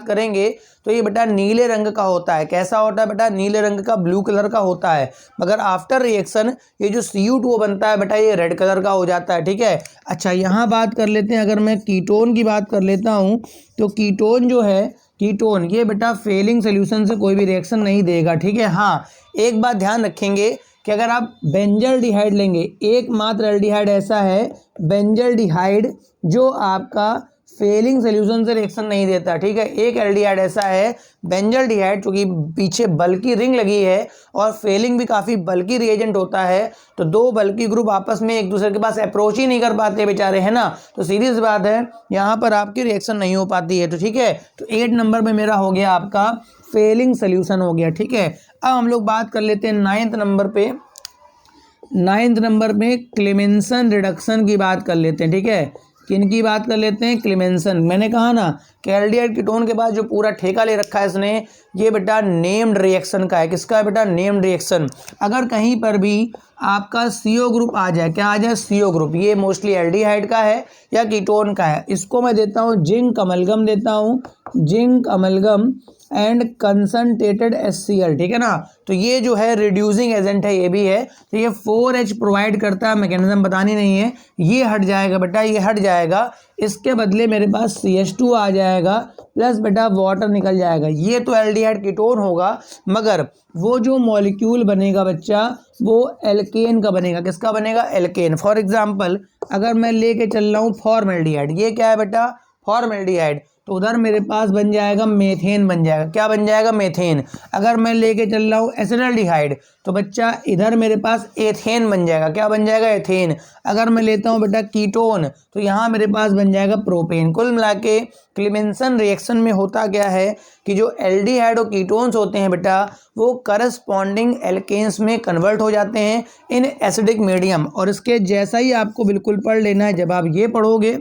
करेंगे, तो ये बेटा नीले रंग का होता है। कैसा होता है बेटा? नीले रंग का, ब्लू कलर का होता है। मगर आफ्टर रिएक्शन ये जो Cu2O बनता है बेटा ये रेड कलर का हो जाता है, ठीक है। अच्छा, यहाँ बात कर लेते हैं, अगर मैं कीटोन की बात कर लेता हूँ तो कीटोन जो है, कीटोन ये बेटा फेलिंग सोल्यूशन से कोई भी रिएक्शन नहीं देगा, ठीक है। हाँ, एक बात ध्यान रखेंगे कि अगर आप बेंजल्डिहाइड लेंगे, एकमात्र एल्डिहाइड ऐसा है बेंजल्डिहाइड जो आपका फेलिंग सोल्यूशन से रिएक्शन नहीं देता, ठीक है। एक एल्डिहाइड ऐसा है बेंजल्डिहाइड, जो कि पीछे बल्कि रिंग लगी है और फेलिंग भी काफ़ी बल्कि रिएजेंट होता है। तो 2 बल्कि ग्रुप आपस में एक दूसरे के पास अप्रोच ही नहीं कर पाते बेचारे, है ना। तो सीधी सी बात है, यहाँ पर आपकी रिएक्शन नहीं हो पाती है, तो ठीक है। तो 8 नंबर में मेरा हो गया आपका फेलिंग सोल्यूशन हो गया, ठीक है। अब हम लोग बात कर लेते हैं 9th नंबर पे। 9th नंबर में क्लेमेंसन रिडक्शन की बात कर लेते हैं, ठीक है। किनकी बात कर लेते हैं, क्लेमेंसन। मैंने कहा ना कि एल्डिहाइड कीटोन के बाद जो पूरा ठेका ले रखा है इसने, ये बेटा नेम्ड रिएक्शन का है। किसका है बेटा, नेम्ड रिएक्शन। अगर कहीं पर भी आपका CO ग्रुप आ जाए, क्या आ जाए, CO ग्रुप, ये मोस्टली एल्डिहाइड का है या कीटोन का है, इसको मैं देता हूँ जिंक अमलगम देता हूँ, zinc amalgam and concentrated HCl, ठीक है ना। तो ये जो है रिड्यूसिंग एजेंट है, ये भी है। तो ये 4H प्रोवाइड करता है, मैकेनिज्म बतानी नहीं है, ये हट जाएगा बेटा, ये हट जाएगा। इसके बदले मेरे पास CH2 आ जाएगा प्लस बेटा वाटर निकल जाएगा। ये तो एल्डिहाइड कीटोन होगा, मगर वो जो मॉलिक्यूल बनेगा बच्चा वो एल्केन का बनेगा। किसका बनेगा, एल्केन। फॉर एग्जाम्पल अगर मैं लेके चल रहा हूँ फॉर्मेल्डिहाइड, ये क्या है बेटा, फॉर्मेल्डिहाइड, तो उधर मेरे पास बन जाएगा मेथेन बन जाएगा। क्या बन जाएगा, मेथेन। अगर मैं लेके चल रहा हूँ एसिटाल्डिहाइड तो बच्चा इधर मेरे पास एथेन बन जाएगा। क्या बन जाएगा, एथेन। अगर मैं लेता हूँ बेटा कीटोन तो यहाँ मेरे पास बन जाएगा प्रोपेन। कुल मिला के क्लेमेंसन रिएक्शन में होता क्या है कि जो एल्डिहाइड और कीटोन्स होते हैं बेटा वो करस्पॉन्डिंग एल्केन्स में कन्वर्ट हो जाते हैं इन एसिडिक मीडियम। और इसके जैसा ही आपको बिल्कुल पढ़ लेना है। जब आप ये पढ़ोगे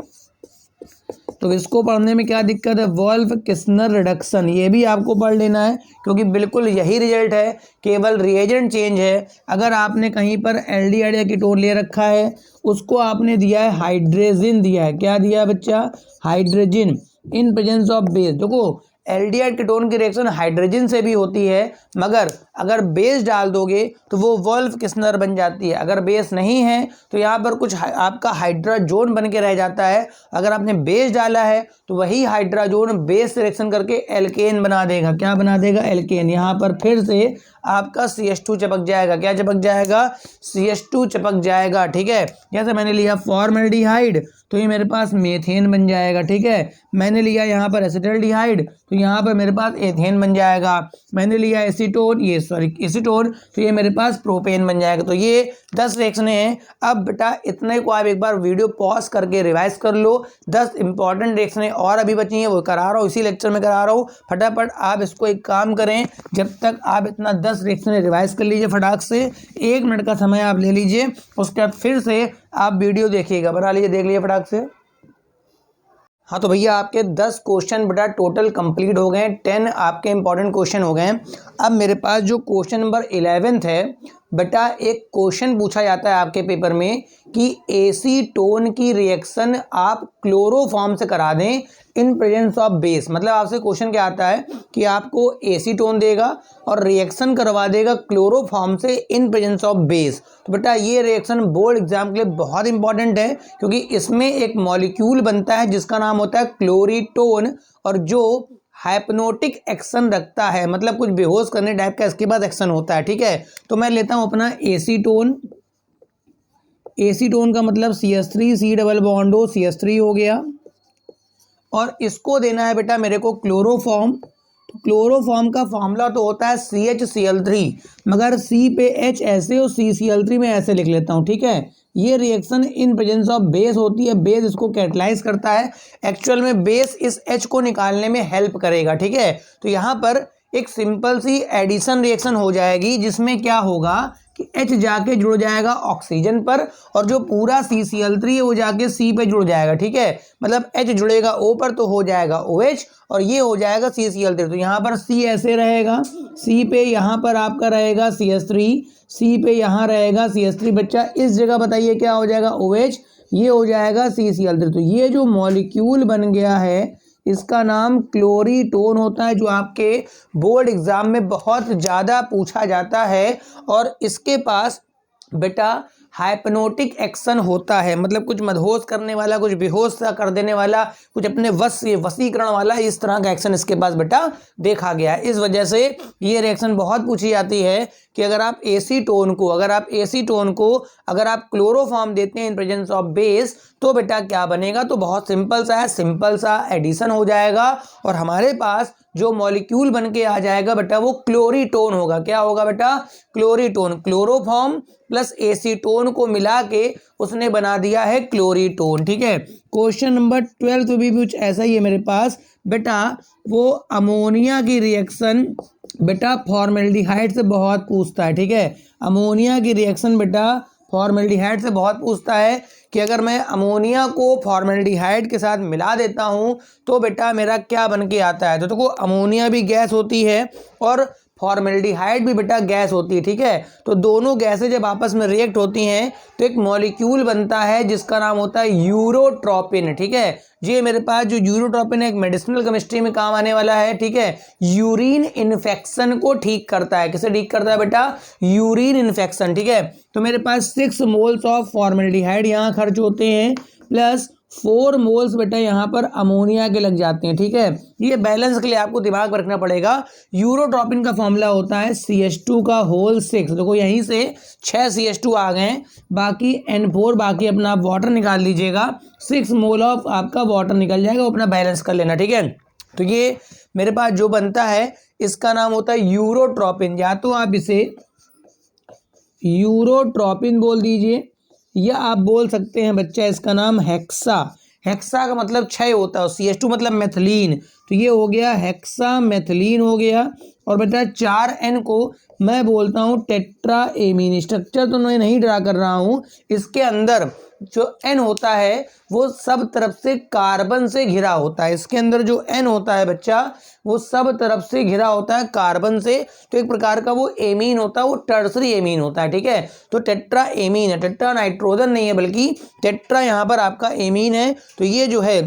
तो इसको पढ़ने में क्या दिक्कत है, वोल्फ किस्नर रिडक्शन, ये भी आपको पढ़ लेना है क्योंकि बिल्कुल यही रिजल्ट है, केवल रिएजेंट चेंज है। अगर आपने कहीं पर एल्डिहाइड या कीटोन ले रखा है, उसको आपने दिया है हाइड्रोजन दिया है। क्या दिया है बच्चा, hydrogen in presence of base. देखो एल्डिहाइड कीटोन की रिएक्शन हाइड्रोजन से भी होती है, मगर अगर बेस डाल दोगे तो वो वोल्फ किस्नर बन जाती है। अगर बेस नहीं है तो यहाँ पर कुछ आपका हाइड्राजोन बन के रह जाता है। अगर आपने बेस डाला है तो वही हाइड्राजोन बेस रिएक्शन करके एल्केन बना देगा। क्या बना देगा, एल्केन। यहाँ पर फिर से आपका CH2 चिपक जाएगा। क्या चिपक जाएगा, CH2 चिपक जाएगा, ठीक है। जैसे मैंने लिया फॉर्मेल्डिहाइड तो ये मेरे पास मेथेन बन जाएगा, ठीक है। मैंने लिया यहाँ पर एसिटाल्डिहाइड तो यहाँ पर मेरे पास एथेन बन जाएगा। मैंने लिया एसीटोन, ये सॉरी एसीटोन, तो ये मेरे पास प्रोपेन बन जाएगा। तो ये 10 रिएक्शनें हैं। अब बेटा इतने को आप एक बार वीडियो पॉज करके रिवाइज कर लो। 10 इंपॉर्टेंट रिएक्शनें और अभी बची हैं, वो करा रहा हूँ, इसी लेक्चर में करा रहा हूँ। फटाफट आप इसको एक काम करें, जब तक आप इतना 10 रिएक्शनें रिवाइज कर लीजिए फटाक से, 1 मिनट का समय आप ले लीजिए। उसके बाद फिर से आप वीडियो देखिएगा, बना लीजिए, देख लीजिए फटाक से। हाँ तो भैया आपके 10 क्वेश्चन बेटा टोटल कंप्लीट हो गए हैं, 10 आपके इंपॉर्टेंट क्वेश्चन हो गए हैं। अब मेरे पास जो क्वेश्चन नंबर 11 है बेटा, एक क्वेश्चन पूछा जाता है आपके पेपर में कि एसीटोन की रिएक्शन आप क्लोरोफॉर्म से करा दें इन प्रेजेंस ऑफ बेस। मतलब आपसे क्वेश्चन क्या आता है कि आपको एसीटोन देगा और रिएक्शन करवा देगा क्लोरोफॉर्म से इन प्रेजेंस ऑफ बेस। तो बेटा ये रिएक्शन बोर्ड एग्जाम के लिए बहुत इंपॉर्टेंट है क्योंकि इसमें एक मॉलिक्यूल बनता है जिसका नाम होता है क्लोरीटोन, और जो हाइप्नोटिक एक्शन रखता है, मतलब कुछ बेहोश करने टाइप का इसके बाद एक्शन होता है, ठीक है। तो मैं लेता हूं अपना एसीटोन। एसीटोन का मतलब CH3 C डबल बॉन्ड हो, CH3 हो गया, और इसको देना है बेटा मेरे को क्लोरोफॉर्म। तो क्लोरोफॉर्म का फॉर्मूला तो होता है CHCl3, मगर C पे H ऐसे और CCl3 में ऐसे लिख लेता हूँ, ठीक है। ये reaction in presence of base होती है, बेस इसको कैटलाइज करता है। एक्चुअल में बेस इस H को निकालने में हेल्प करेगा, ठीक है। तो यहाँ पर एक सिंपल सी एडिशन रिएक्शन हो जाएगी जिसमें क्या होगा कि H जाके जुड़ जाएगा ऑक्सीजन पर, और जो पूरा CCl3 है वो जाके C पे जुड़ जाएगा, ठीक है। मतलब H जुड़ेगा O पर तो हो जाएगा OH, और ये हो जाएगा CCl3। तो यहाँ पर C ऐसे रहेगा, C पे यहाँ पर आपका रहेगा CH3, C पे यहाँ रहेगा CH3। बच्चा इस जगह बताइए क्या हो जाएगा, OH, ये हो जाएगा CCl3। तो ये जो मॉलिक्यूल बन गया है इसका नाम क्लोरीटोन होता है, जो आपके बोर्ड एग्जाम में बहुत ज़्यादा पूछा जाता है। और इसके पास बेटा हाइप्नोटिक एक्शन होता है, मतलब कुछ मदहोश करने वाला, कुछ बेहोश सा कर देने वाला, कुछ अपने वश से वशीकरण वाला, इस तरह का एक्शन इसके पास बेटा देखा गया है। इस वजह से ये रिएक्शन बहुत पूछी जाती है कि अगर आप एसीटोन को अगर आप क्लोरोफॉर्म देते हैं इन प्रेजेंस ऑफ बेस तो बेटा क्या बनेगा। तो बहुत सिंपल सा है, सिंपल सा एडिशन हो जाएगा और हमारे पास जो मॉलिक्यूल बन के आ जाएगा बेटा वो क्लोरीटोन होगा। क्या होगा बेटा, क्लोरीटोन। क्लोरोफॉर्म प्लस एसीटोन को मिला के उसने बना दिया है क्लोरीटोन, ठीक है। क्वेश्चन नंबर 12 भी कुछ ऐसा ही है मेरे पास बेटा। वो अमोनिया की रिएक्शन बेटा फॉर्मेल्डिहाइड से बहुत पूछता है, ठीक है। अमोनिया की रिएक्शन बेटा फॉर्मेल्डिहाइड से बहुत पूछता है कि अगर मैं अमोनिया को फॉर्मेल्डिहाइड के साथ मिला देता हूँ तो बेटा मेरा क्या बन के आता है। तो देखो अमोनिया भी गैस होती है और फॉर्मेल्डिहाइड भी बेटा गैस होती है, ठीक है। तो दोनों गैसें जब आपस में रिएक्ट होती हैं तो एक मॉलिक्यूल बनता है जिसका नाम होता है यूरोट्रोपिन, ठीक है। ये मेरे पास जो यूरोट्रोपिन है एक मेडिसिनल केमिस्ट्री में काम आने वाला है, ठीक है। यूरिन इन्फेक्शन को ठीक करता है। किसे ठीक करता है बेटा? यूरिन इन्फेक्शन, ठीक है। तो मेरे पास 6 मोल्स ऑफ फॉर्मेल्डिहाइड यहाँ खर्च होते हैं प्लस 4 मोल्स बेटा यहाँ पर अमोनिया के लग जाते हैं, ठीक है। ये बैलेंस के लिए आपको दिमाग में रखना पड़ेगा। यूरोट्रोपिन का फॉर्मूला होता है CH2 का होल 6। देखो यहीं से 6 CH2 आ गए, बाकी N4, बाकी अपना आप वाटर निकाल लीजिएगा। 6 मोल ऑफ आपका वाटर निकल जाएगा, वो अपना बैलेंस कर लेना, ठीक है। तो ये मेरे पास जो बनता है इसका नाम होता है यूरोट्रोपिन। या तो आप इसे यूरोट्रोपिन बोल दीजिए या आप बोल सकते हैं बच्चा इसका नाम हेक्सा। हेक्सा का मतलब 6 होता है, CH2 मतलब मेथिलीन, तो ये हो गया हेक्सा मेथिलीन हो गया। और बेटा 4N को मैं बोलता हूँ टेट्रा एमीन। स्ट्रक्चर तो मैं नहीं ड्रा कर रहा हूँ, इसके अंदर जो N होता है वो सब तरफ से कार्बन से घिरा होता है। इसके अंदर जो N होता है बच्चा वो सब तरफ से घिरा होता है कार्बन से, तो एक प्रकार का वो एमीन होता है, वो टर्सरी एमीन होता है, ठीक है। तो टेट्रा एमीन है, टेट्रा नाइट्रोजन नहीं है बल्कि टेट्रा यहाँ पर आपका एमीन है। तो ये जो है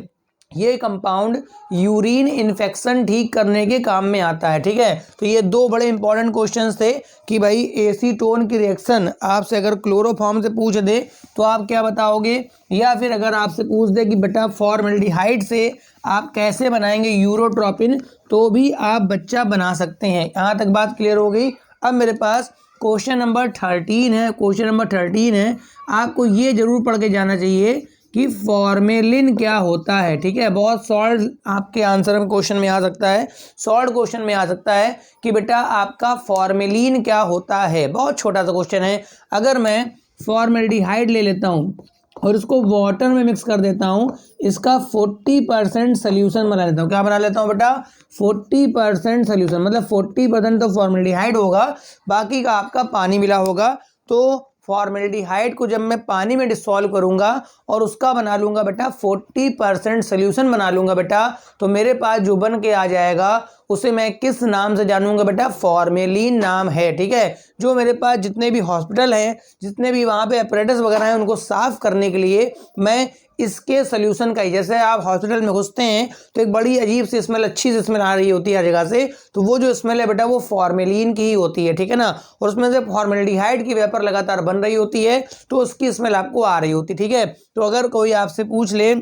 ये कंपाउंड यूरिन इन्फेक्शन ठीक करने के काम में आता है, ठीक है। तो ये 2 बड़े इंपॉर्टेंट क्वेश्चंस थे कि भाई एसीटोन की रिएक्शन आपसे अगर क्लोरोफॉर्म से पूछ दे तो आप क्या बताओगे, या फिर अगर आपसे पूछ दे कि बेटा फॉर्मेल्डिहाइड से आप कैसे बनाएंगे यूरोट्रोपिन, तो भी आप बच्चा बना सकते हैं। यहाँ तक बात क्लियर हो गई। अब मेरे पास क्वेश्चन नंबर 13 है। क्वेश्चन नंबर 13 है, आपको ये जरूर पढ़ के जाना चाहिए कि फॉर्मेलिन क्या होता है, ठीक है। बहुत शॉर्ट आपके आंसर में क्वेश्चन में आ सकता है, शॉर्ट क्वेश्चन में आ सकता है कि बेटा आपका फॉर्मेलिन क्या होता है। बहुत छोटा सा क्वेश्चन है। अगर मैं फॉर्मेल्डिहाइड ले लेता हूँ और इसको वाटर में मिक्स कर देता हूँ, इसका 40% सोल्यूशन बना लेता हूँ। क्या बना लेता हूँ बेटा? 40% सोल्यूशन, मतलब 40% तो फॉर्मेल्डिहाइड होगा, बाकी का आपका पानी मिला होगा। तो फॉर्मेल्डिहाइड को जब मैं पानी में डिसॉल्व करूंगा और उसका बना लूंगा बेटा 40% सोल्यूशन बना लूंगा बेटा, तो मेरे पास जो बन के आ जाएगा उसे मैं किस नाम से जानूंगा बेटा? फॉर्मेलिन नाम है, ठीक है। जो मेरे पास जितने भी हॉस्पिटल हैं, जितने भी वहाँ पे अपरेटस वगैरह हैं, उनको साफ करने के लिए मैं इसके सोल्यूशन का ही, जैसे आप हॉस्पिटल में घुसते हैं तो एक बड़ी अजीब सी स्मेल, अच्छी सी स्मेल आ रही होती है हर जगह से, तो वो जो स्मेल है बेटा वो फॉर्मेलिन की ही होती है, ठीक है ना। और उसमें से फॉर्मेल्डिहाइड की वेपर लगातार बन रही होती है तो उसकी स्मेल आपको आ रही होती है, ठीक है। तो अगर कोई आपसे पूछ ले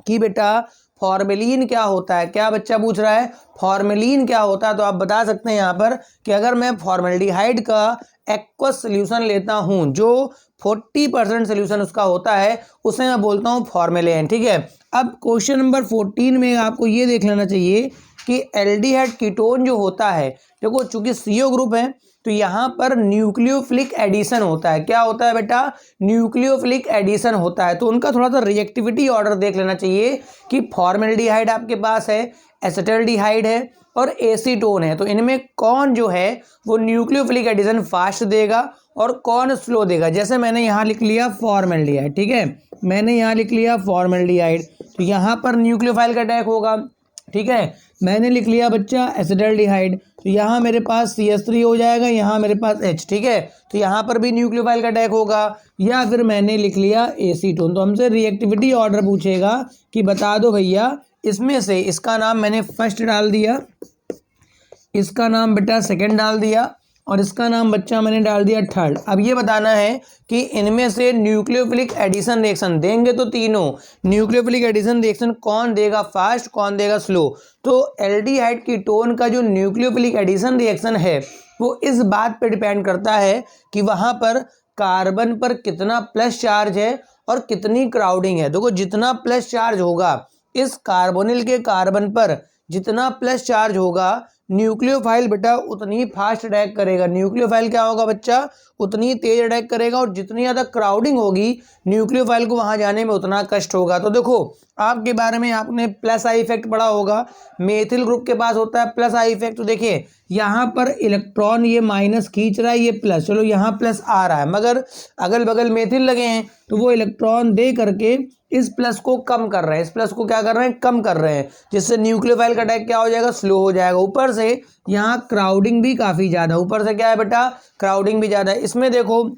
कि बेटा फॉर्मेलिन क्या होता है, क्या बच्चा पूछ रहा है फॉर्मेलिन क्या होता है, तो आप बता सकते हैं यहाँ पर कि अगर मैं फॉर्मेल्डिहाइड का एक्वस सोल्यूशन लेता हूँ जो 40% सोल्यूशन उसका होता है, उसे मैं बोलता हूँ फॉर्मेलिन, ठीक है। अब क्वेश्चन नंबर 14 में आपको ये देख लेना चाहिए कि एल्डिहाइड कीटोन जो होता है, देखो चूंकि CO ग्रुप है तो यहाँ पर न्यूक्लियोफिलिक एडिशन होता है। क्या होता है बेटा? न्यूक्लियोफिलिक एडिशन होता है। तो उनका थोड़ा सा रिएक्टिविटी ऑर्डर देख लेना चाहिए कि फॉर्मेल्डिहाइड आपके पास है, एसिटल्डिहाइड है और एसीटोन है, तो इनमें कौन जो है वो न्यूक्लियोफिलिक एडिशन फास्ट देगा और कौन स्लो देगा। जैसे मैंने यहाँ लिख लिया फॉर्मेल्डिहाइड, ठीक है, मैंने यहाँ लिख लिया फॉर्मेल्डिहाइड, तो यहाँ पर न्यूक्लियोफाइल का अटैक होगा, ठीक है। मैंने लिख लिया बच्चा एसिटल्डिहाइड, तो यहाँ मेरे पास CH3 हो जाएगा, यहाँ मेरे पास H, ठीक है। तो यहाँ पर भी न्यूक्लियोफाइल का अटैक होगा। या फिर मैंने लिख लिया एसीटोन, तो हमसे रिएक्टिविटी ऑर्डर पूछेगा कि बता दो भैया इसमें से, इसका नाम मैंने फर्स्ट डाल दिया, इसका नाम बेटा सेकंड डाल दिया और इसका नाम बच्चा मैंने डाल दिया थर्ड। अब ये बताना है कि इनमें से न्यूक्लियोफिलिक एडिशन रिएक्शन देंगे तो तीनों न्यूक्लियोफिलिक एडिशन रिएक्शन कौन देगा फास्ट, कौन देगा स्लो। तो एल्डिहाइड कीटोन का जो न्यूक्लियोफिलिक एडिशन रिएक्शन है वो इस बात पे डिपेंड करता है कि वहाँ पर कार्बन पर कितना प्लस चार्ज है और कितनी क्राउडिंग है। देखो जितना प्लस चार्ज होगा, इस कार्बोनिल के कार्बन पर जितना प्लस चार्ज होगा, न्यूक्लियोफाइल बेटा उतनी फास्ट अटैक करेगा। न्यूक्लियोफाइल क्या होगा बच्चा, उतनी तेज अटैक करेगा, और जितनी ज़्यादा क्राउडिंग होगी न्यूक्लियोफाइल को वहाँ जाने में उतना कष्ट होगा। तो देखो आपके बारे में आपने प्लस आई इफेक्ट पढ़ा होगा, मेथिल ग्रुप के पास होता है प्लस आई इफेक्ट। तो देखिए यहाँ पर इलेक्ट्रॉन ये माइनस खींच रहा है, ये प्लस, चलो यहाँ प्लस आ रहा है, मगर अगल बगल मेथिल लगे हैं तो वो इलेक्ट्रॉन दे करके इस प्लस को कम कर रहे हैं, इस प्लस को क्या कर रहे हैं, कम कर रहे हैं, जिससे न्यूक्लियोफाइल का अटैक क्या हो जाएगा, स्लो हो जाएगा। ऊपर से यहाँ क्राउडिंग भी काफ़ी ज़्यादा, ऊपर से क्या है बेटा, क्राउडिंग भी ज़्यादा है। इसमें देखो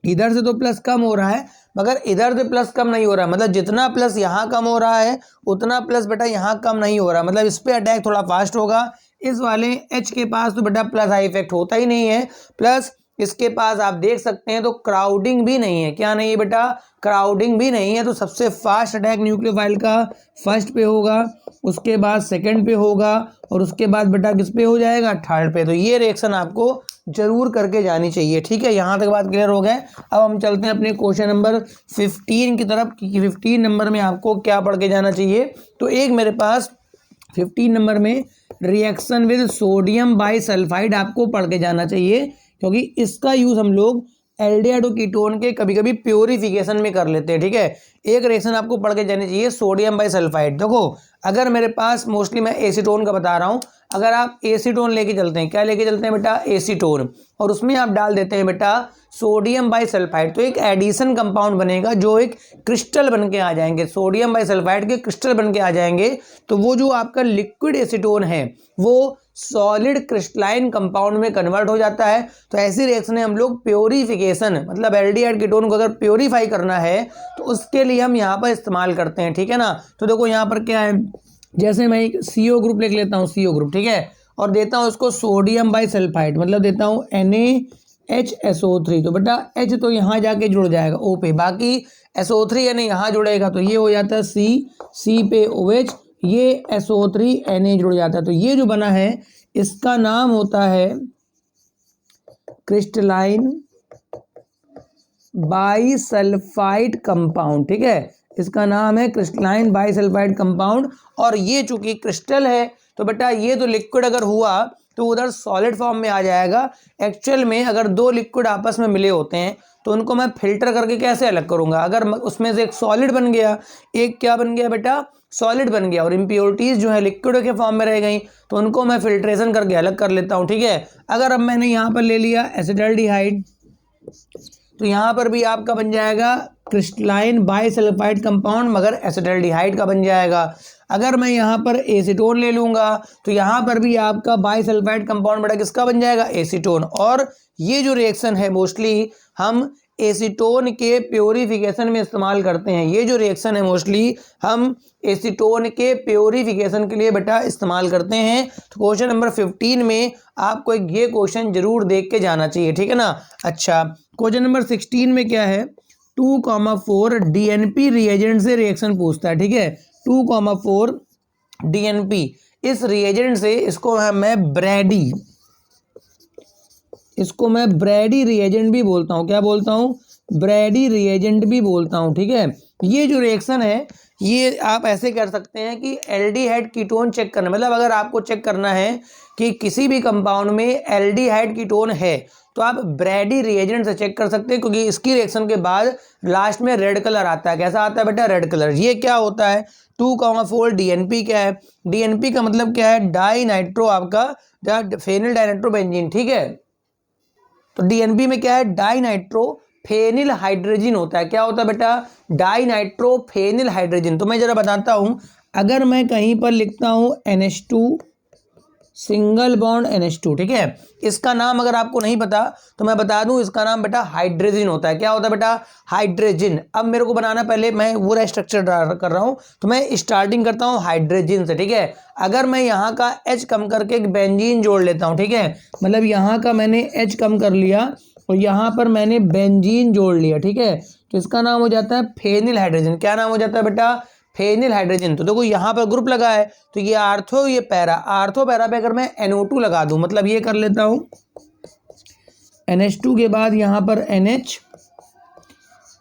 इधर से तो प्लस कम हो रहा है, मगर इधर से प्लस कम नहीं हो रहा है, मतलब जितना प्लस यहाँ कम हो रहा है उतना प्लस बेटा यहाँ कम नहीं हो रहा, मतलब इस पर अटैक थोड़ा फास्ट होगा। इस वाले H के पास तो बेटा प्लस आई इफेक्ट होता ही नहीं है, प्लस इसके पास आप देख सकते हैं तो क्राउडिंग भी नहीं है। क्या नहीं है बेटा, क्राउडिंग भी नहीं है। तो सबसे फास्ट अटैक न्यूक्लियोफाइल का फर्स्ट पे होगा, उसके बाद सेकंड पे होगा, और उसके बाद बेटा किस पे हो जाएगा, थर्ड पे। तो ये रिएक्शन आपको जरूर करके जानी चाहिए, ठीक है। यहाँ तक बात क्लियर हो गए। अब हम चलते हैं अपने क्वेश्चन नंबर 15 की तरफ कि 15 नंबर में आपको क्या पढ़ के जाना चाहिए। तो एक मेरे पास 15 नंबर में रिएक्शन विद सोडियम बाइसल्फाइड आपको पढ़ के जाना चाहिए, क्योंकि इसका यूज़ हम लोग एल्डिहाइड कीटोन के कभी कभी प्योरिफिकेशन में कर लेते हैं, ठीक है। एक रिएक्शन आपको पढ़ के जानी चाहिए सोडियम बाइसल्फाइड। देखो अगर मेरे पास मोस्टली मैं एसीटोन का बता रहा हूँ, अगर आप एसीटोन लेके चलते हैं, क्या लेके चलते हैं बेटा, एसीटोन, और उसमें आप डाल देते हैं बेटा सोडियम बाइसल्फाइड, तो एक एडिशन कंपाउंड बनेगा जो एक क्रिस्टल बन के आ जाएंगे, सोडियम बाइसल्फाइड के क्रिस्टल बन के आ जाएंगे। तो वो जो आपका लिक्विड एसीटोन है वो सॉलिड क्रिस्टलाइन कंपाउंड में कन्वर्ट हो जाता है। तो ऐसी रिएक्शन हम लोग प्योरिफिकेशन, मतलब एल्डिहाइड कीटोन को अगर प्योरीफाई करना है तो उसके लिए हम यहाँ पर इस्तेमाल करते हैं, ठीक है ना। तो देखो यहाँ पर क्या है, जैसे मैं एक CO ग्रुप लिख लेता हूँ, CO ग्रुप, ठीक है, और देता हूँ उसको सोडियम बाइसल्फाइड, मतलब देता हूँ NaHSO3। तो बेटा H तो यहाँ जाके जुड़ जाएगा O पे, बाकी SO3 Na यहाँ जुड़ेगा तो ये हो जाता है C पे OH, ये SO3 Na जुड़ जाता है। तो ये जो बना है इसका नाम होता है क्रिस्टलाइन बाइसल्फाइड कंपाउंड, ठीक है, इसका नाम है क्रिस्टलाइन बाइसल्फाइड कंपाउंड। और ये चूंकि क्रिस्टल है तो बेटा ये तो लिक्विड अगर हुआ तो उधर सॉलिड फॉर्म में आ जाएगा। एक्चुअल में अगर दो लिक्विड आपस में मिले होते हैं तो उनको मैं फिल्टर करके कैसे अलग करूंगा, अगर उसमें से एक सॉलिड बन गया, एक क्या बन गया बेटा, सॉलिड बन गया, और इम्प्योरिटीज जो है लिक्विड के फॉर्म में रह गई, तो उनको मैं फिल्ट्रेशन करके अलग कर लेता हूँ, ठीक है। अगर अब मैंने यहाँ पर ले लिया एसिटाल्डिहाइड, तो यहाँ पर भी आपका बन जाएगा क्रिस्टलाइन बाइसल्फाइड कंपाउंड, मगर एसिटाल्डिहाइड का बन जाएगा। अगर मैं यहाँ पर एसीटोन ले लूँगा तो यहाँ पर भी आपका बाइसल्फाइड कंपाउंड बेटा किसका बन जाएगा, एसीटोन। और ये जो रिएक्शन है मोस्टली हम एसीटोन के प्योरिफिकेशन में इस्तेमाल करते हैं, ये जो रिएक्शन है मोस्टली हम एसीटोन के प्योरिफिकेशन के लिए बेटा इस्तेमाल करते हैं। तो क्वेश्चन नंबर 15 में आपको एक ये क्वेश्चन जरूर देख के जाना चाहिए, ठीक है ना। अच्छा, क्वेश्चन नंबर 16 में क्या है, 2,4 DNP रिएजेंट से रिएक्शन पूछता है, ठीक है। 2,4 DNP, इस रिएजेंट से इसको मैं ब्रैडी रिएजेंट भी बोलता हूँ, क्या बोलता हूँ, ब्रैडी रिएजेंट भी बोलता हूँ, ठीक है। ये जो रिएक्शन है ये आप ऐसे कर सकते हैं कि एल्डिहाइड कीटोन चेक करना, मतलब अगर आपको चेक करना है कि किसी भी कंपाउंड में एल्डिहाइड कीटोन है तो आप ब्रैडी रिएजेंट से चेक कर सकते हैं, क्योंकि इसकी रिएक्शन के बाद लास्ट में रेड कलर आता है। कैसा आता है बेटा, रेड कलर। ये क्या होता है, 2,4 DNP क्या है, DNP का मतलब क्या है, डाई नाइट्रो आपका फेनिल डाइनाइट्रोबेंजीन, ठीक है। तो DNP में क्या है, डाई नाइट्रो फेनिल हाइड्रोजन होता है। क्या होता है बेटा, डाई नाइट्रो फेनिल हाइड्रोजन। तो मैं जरा बताता हूं, अगर मैं कहीं पर लिखता हूं NH2 सिंगल बॉन्ड NH2, ठीक है, इसका नाम अगर आपको नहीं पता तो मैं बता दूं, इसका नाम बेटा हाइड्रोजन होता है। क्या होता है बेटा, हाइड्रोजन। अब मेरे को बनाना, पहले मैं पूरा स्ट्रक्चर कर रहा हूं तो मैं स्टार्टिंग करता हूं हाइड्रोजन से, ठीक है। अगर मैं यहाँ का H कम करके एक बेंजीन जोड़ लेता हूँ, ठीक है, मतलब यहाँ का मैंने H कम कर लिया और यहाँ पर मैंने बेंजीन जोड़ लिया, ठीक है, तो इसका नाम हो जाता है फेनिल हाइड्रोजन। क्या नाम हो जाता है बेटा, फेनिल हाइड्रोजन। तो देखो यहाँ पर ग्रुप लगा है तो ये आर्थो, ये पैरा, आर्थो पैरा पे अगर मैं NO2 लगा दूं, मतलब ये कर लेता हूं NH2 के बाद यहाँ पर NH,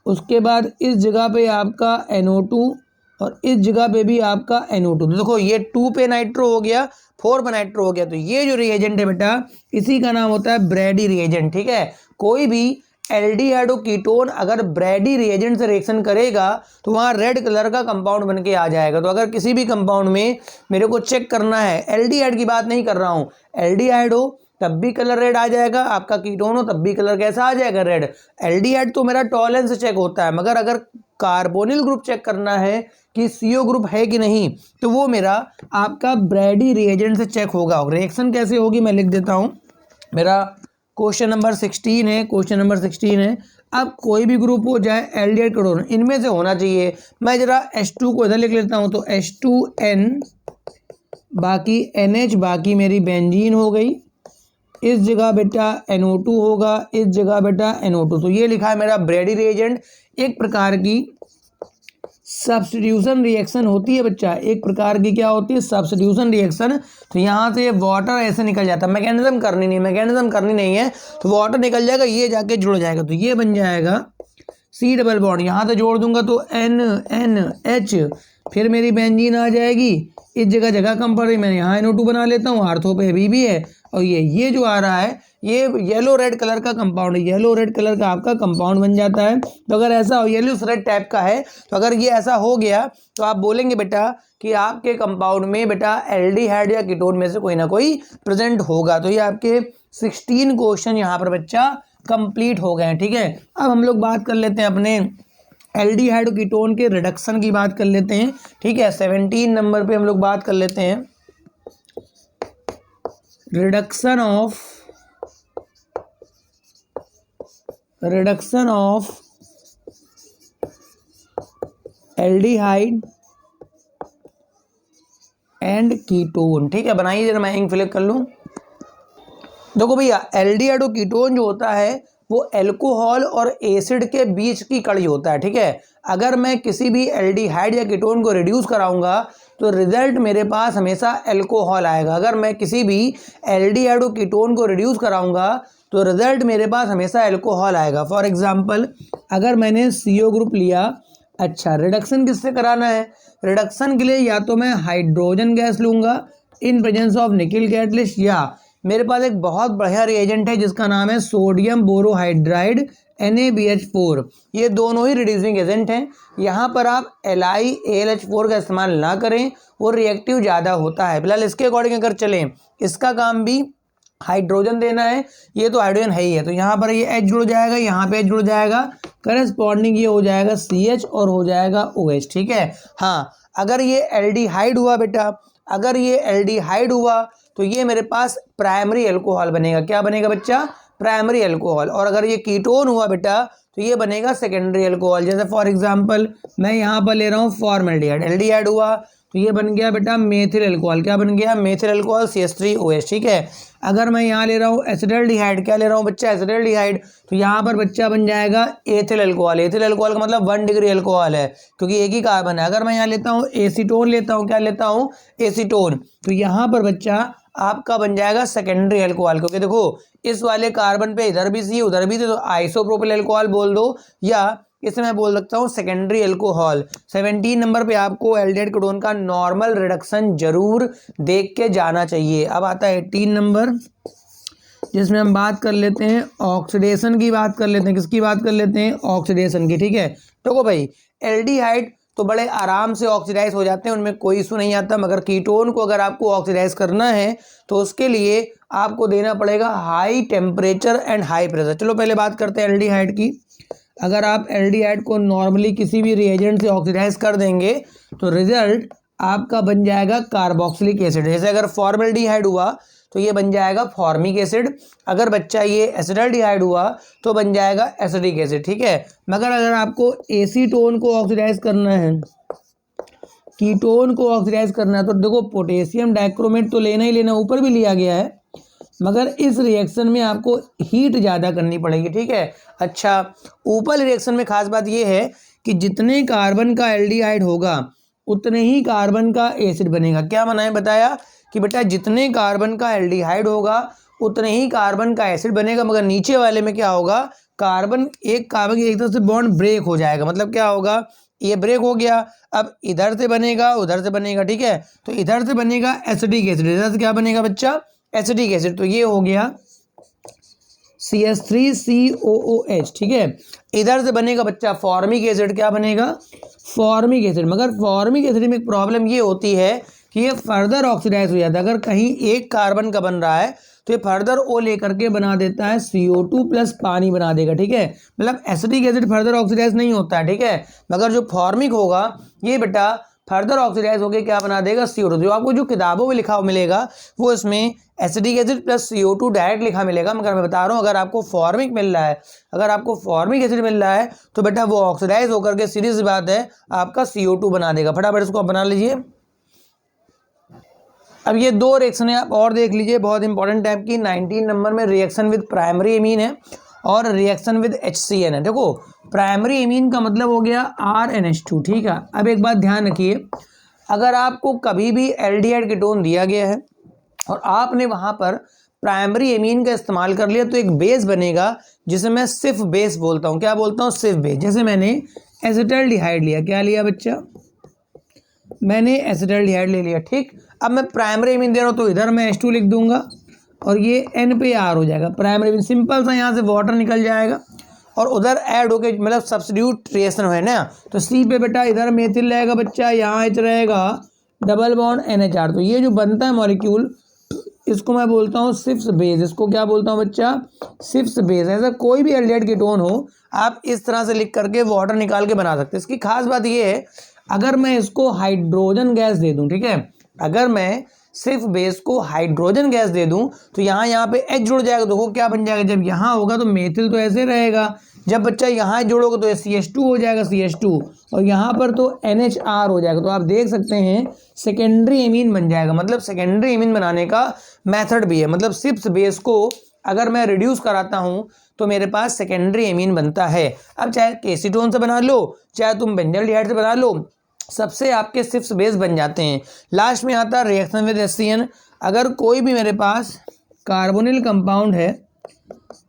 उसके बाद इस जगह पे आपका NO2 और इस जगह पे भी आपका NO2। तो देखो ये 2 पे नाइट्रो हो गया, 4 पर नाइट्रो हो गया। तो ये जो रिएजेंट है बेटा इसी का नाम होता है ब्रैडी रिएजेंट, ठीक है। कोई भी एल्डिहाइडो कीटोन अगर ब्रैडी रिएजेंट से रिएक्शन करेगा तो वहाँ रेड कलर का कंपाउंड बन के आ जाएगा। तो अगर किसी भी कंपाउंड में मेरे को चेक करना है, एल्डिहाइड की बात नहीं कर रहा हूँ, एल्डिहाइड हो तब भी कलर रेड आ जाएगा, आपका कीटोन हो तब भी कलर कैसा आ जाएगा, रेड। एल्डिहाइड तो मेरा टॉलेंस से चेक होता है, मगर अगर कार्बोनिल ग्रुप चेक करना है कि CO ग्रुप है कि नहीं तो वो मेरा आपका ब्रैडी रिएजेंट से चेक होगा। रिएक्शन कैसे होगी मैं लिख देता हूँ, मेरा क्वेश्चन नंबर 16 है, क्वेश्चन नंबर 16 है। अब कोई भी ग्रुप हो जाए एल्डिहाइड कीटोन इनमें से होना चाहिए। मैं जरा H2 को इधर लिख लेता हूँ, तो H2N बाकी NH बाकी मेरी बेंजीन हो गई, इस जगह बेटा NO2 होगा, इस जगह बेटा NO2। तो ये लिखा है मेरा ब्रैडी रिएजेंट। एक प्रकार की सब्स्टिट्यूशन रिएक्शन होती है बच्चा, एक प्रकार की क्या होती है, सब्स्टिट्यूशन रिएक्शन। तो यहाँ से वाटर ऐसे निकल जाता है, मैकेनिज्म करनी नहीं है, तो वाटर निकल जाएगा, ये जाके जुड़ जाएगा, तो ये बन जाएगा C डबल बॉन्ड। यहाँ से जोड़ दूंगा तो NH, फिर मेरी बेंजीन आ जाएगी, इस जगह कम पड़ रही, मैं यहाँ NO2 बना लेता हूँ, आर्थो पे अभी भी है। और ये जो आ रहा है ये येलो रेड कलर का कंपाउंड है, येलो रेड कलर का आपका कंपाउंड बन जाता है। तो अगर ऐसा हो, येलो रेड टाइप का है, तो अगर ये ऐसा हो गया तो आप बोलेंगे बेटा कि आपके कंपाउंड में बेटा एल्डिहाइड या कीटोन में से कोई ना कोई प्रेजेंट होगा। तो ये आपके 16 क्वेश्चन यहाँ पर बच्चा कंप्लीट हो गए हैं, ठीक है। अब हम लोग बात कर लेते हैं अपने एल्डिहाइड कीटोन के रिडक्शन की बात कर लेते हैं, ठीक है। 17 नंबर पे हम लोग बात कर लेते हैं reduction of aldehyde and ketone, ठीक है। बनाइए जरा, मैं इंक फिल कर लूं। देखो भैया एल्डिहाइड कीटोन जो होता है वो एल्कोहल और एसिड के बीच की कड़ी होता है, ठीक है। अगर मैं किसी भी एल्डिहाइड या कीटोन को रिड्यूस कराऊंगा तो रिजल्ट मेरे पास हमेशा एल्कोहल आएगा। अगर मैं किसी भी एल्डिहाइड कीटोन को रिड्यूस कराऊंगा तो रिजल्ट मेरे पास हमेशा एल्कोहल आएगा। फॉर एग्जांपल अगर मैंने CO ग्रुप लिया, अच्छा रिडक्शन किससे कराना है, रिडक्शन के लिए या तो मैं हाइड्रोजन गैस लूंगा in presence of nickel catalyst, या मेरे पास एक बहुत बढ़िया रिएजेंट है जिसका नाम है सोडियम बोरोहाइड्राइड NaBH4। ये दोनों ही रिड्यूसिंग एजेंट हैं। यहाँ पर आप LiAlH4 का इस्तेमाल ना करें, वो रिएक्टिव ज़्यादा होता है। फिलहाल इसके अकॉर्डिंग अगर चलें, इसका काम भी हाइड्रोजन देना है, ये तो हाइड्रोजन है ही है, तो यहाँ पर ये H जुड़ जाएगा, यहाँ पे H जुड़ जाएगा, करस्पॉन्डिंग ये हो जाएगा CH और हो जाएगा OH, ठीक है। हाँ अगर ये एल्डिहाइड हुआ बेटा, अगर ये एल्डिहाइड हुआ तो ये मेरे पास प्राइमरी एल्कोहल बनेगा। क्या बनेगा बच्चा, प्राइमरी एल्कोहल। और अगर ये कीटोन हुआ बेटा तो ये बनेगा सेकेंडरी एल्कोहल। जैसे फॉर एग्जांपल मैं यहाँ पर ले रहा हूँ फॉर्मल्डिहाइड, एल्डिहाइड हुआ तो ये बन गया बेटा मेथिल एल्कोहल। क्या बन गया, मेथिल एल्कोहल CH3OH, ठीक है। अगर मैं यहाँ ले रहा हूँ एसिडल्डिहाइड, क्या ले रहा हूँ बच्चा, एसिडल्डिहाइड, तो यहाँ पर बच्चा बन जाएगा एथिल एल्कोहल। एथिल एल्कोहल का मतलब 1 डिग्री एल्कोहल है क्योंकि एक ही कार्बन है। अगर मैं यहाँ लेता हूँ एसीटोन लेता हूँ, क्या लेता हूँ, एसीटोन, तो यहाँ पर बच्चा आपका बन जाएगा सेकेंडरी एल्कोहल। क्योंकि देखो इस वाले कार्बन पे इधर भी C उधर भी, तो आइसोप्रोपिल एल्कोहल बोल दो, या इसे मैं बोल सकता हूँ सेकेंडरी एल्कोहल। 17 नंबर पे आपको एल्डिहाइड कीटोन का नॉर्मल रिडक्शन जरूर देख के जाना चाहिए। अब आता है 18 नंबर, जिसमें हम बात कर लेते हैं ऑक्सीडेशन की बात कर लेते हैं। किसकी बात कर लेते हैं, ऑक्सीडेशन की, ठीक है। देखो भाई एल्डिहाइड तो बड़े आराम से ऑक्सीडाइज हो जाते हैं, उनमें कोई इशू नहीं आता, मगर कीटोन को अगर आपको ऑक्सीडाइज करना है तो उसके लिए आपको देना पड़ेगा high temperature and high pressure. चलो पहले बात करते हैं एल्डिहाइड की। अगर आप एल्डिहाइड को नॉर्मली किसी भी रिएजेंट से ऑक्सीडाइज कर देंगे तो रिजल्ट आपका बन जाएगा कार्बोक्सिलिक एसिड। जैसे अगर फॉर्मल्डिहाइड हुआ तो ये बन जाएगा फॉर्मिक एसिड, अगर बच्चा ये एसिडल्डिहाइड हुआ तो बन जाएगा एसिडिक एसिड, ठीक है। मगर अगर आपको एसीटोन को ऑक्सीडाइज करना है, कीटोन को ऑक्सीडाइज करना है, तो देखो पोटेशियम डाइक्रोमेट तो लेना ही लेना, ऊपर भी लिया गया है, मगर इस रिएक्शन में आपको हीट ज़्यादा करनी पड़ेगी, ठीक है। अच्छा ऊपर रिएक्शन में खास बात ये है कि जितने कार्बन का एल्डिहाइड होगा उतने ही कार्बन का एसिड बनेगा। क्या बनाए बताया कि बेटा जितने कार्बन का एल्डिहाइड होगा उतने ही कार्बन का एसिड बनेगा, मगर नीचे वाले में क्या होगा, कार्बन एक कार्बन की एक तरफ से बॉन्ड ब्रेक हो जाएगा। मतलब क्या होगा ये ब्रेक हो गया, अब इधर से बनेगा उधर से बनेगा, ठीक है। तो इधर से बनेगा एसिटिक एसिड, इधर से क्या बनेगा बच्चा, एसिटिक एसिड। तो ये हो गया CH3COOH, ठीक है। इधर से बनेगा बच्चा फॉर्मिक एसिड, क्या बनेगा, फॉर्मिक एसिड। मगर फॉर्मिक एसिड में एक प्रॉब्लम ये होती है कि ये फर्दर ऑक्सीडाइज हो जाता है। अगर कहीं एक कार्बन का बन रहा है तो ये फर्दर O लेकर के बना देता है CO2 प्लस पानी बना देगा, ठीक है। मतलब एसिटिक एसिड फर्दर ऑक्सीडाइज नहीं होता है, ठीक है। मगर जो फॉर्मिक होगा ये बेटा फर्दर ऑक्सीडाइज होकर क्या बना देगा, CO2। जो आपको जो किताबों में लिखा मिलेगा वो इसमें acetic acid plus CO2 direct लिखा मिलेगा। मगर मैं बता रहा हूँ अगर आपको फॉर्मिक मिल रहा है, अगर आपको फॉर्मिक एसिड मिल रहा है तो बेटा वो ऑक्सीडाइज होकर के सीधी सी बात है आपका CO2 बना देगा। फटाफट इसको आप बना लीजिए। अब ये दो रिएक्शन है, आप और देख लीजिए, बहुत इंपॉर्टेंट टाइप की। 19 नंबर में रिएक्शन विद प्राइमरी एमीन है और रिएक्शन विद HCN है। देखो प्राइमरी एमीन का मतलब हो गया RNH2, ठीक है। अब एक बात ध्यान रखिए, अगर आपको कभी भी एल्डिहाइड कीटोन दिया गया है और आपने वहाँ पर प्राइमरी एमीन का इस्तेमाल कर लिया तो एक बेस बनेगा जिसे मैं सिर्फ बेस बोलता हूँ। क्या बोलता हूँ, सिर्फ बेस। जैसे मैंने एसिटाल्डिहाइड लिया, क्या लिया बच्चा, मैंने एसिटाल्डिहाइड ले लिया, ठीक। अब मैं प्राइमरी एमीन दे रहा हूँ तो इधर मैं H2 लिख दूंगा और ये N पे R हो जाएगा प्राइमरी एमीन। सिंपल सा यहाँ से वाटर निकल जाएगा और उधर ऐड होके मतलब सब्स्टिट्यूट रिएक्शन है ना। तो C पे बेटा इधर मेथिल रहेगा बच्चा, यहाँ H रहेगा, डबल बॉन्ड NHR। तो ये जो बनता है मॉलिक्यूल इसको मैं बोलता हूँ सिफ्स बेस। इसको क्या बोलता हूँ बच्चा, सिफ्स बेस। ऐसा कोई भी एल्डिहाइड कीटोन हो आप इस तरह से लिख करके वाटर निकाल के बना सकते हैं। इसकी खास बात ये है अगर मैं इसको हाइड्रोजन गैस दे दूं, ठीक है, अगर मैं सिर्फ बेस को हाइड्रोजन गैस दे दूं तो यहाँ पे H जुड़ जाएगा। देखो क्या बन जाएगा, जब यहाँ होगा तो मेथिल तो ऐसे रहेगा, जब बच्चा यहाँ जोड़ोगे तो CH2 हो जाएगा, CH2, और यहाँ पर तो NHR हो जाएगा। तो आप देख सकते हैं सेकेंडरी एमीन बन जाएगा। मतलब सेकेंडरी एमीन बनाने का मेथड भी है। मतलब सिर्फ बेस को अगर मैं रिड्यूस कराता हूँ तो मेरे पास सेकेंडरी एमीन बनता है। अब चाहे केसीटोन से बना लो चाहे तुम बेंजल्डिहाइड से बना लो, सबसे आपके सिफ्स बेस बन जाते हैं। लास्ट में आता है रिएक्शन विद HCN। अगर कोई भी मेरे पास कार्बोनिल कंपाउंड है,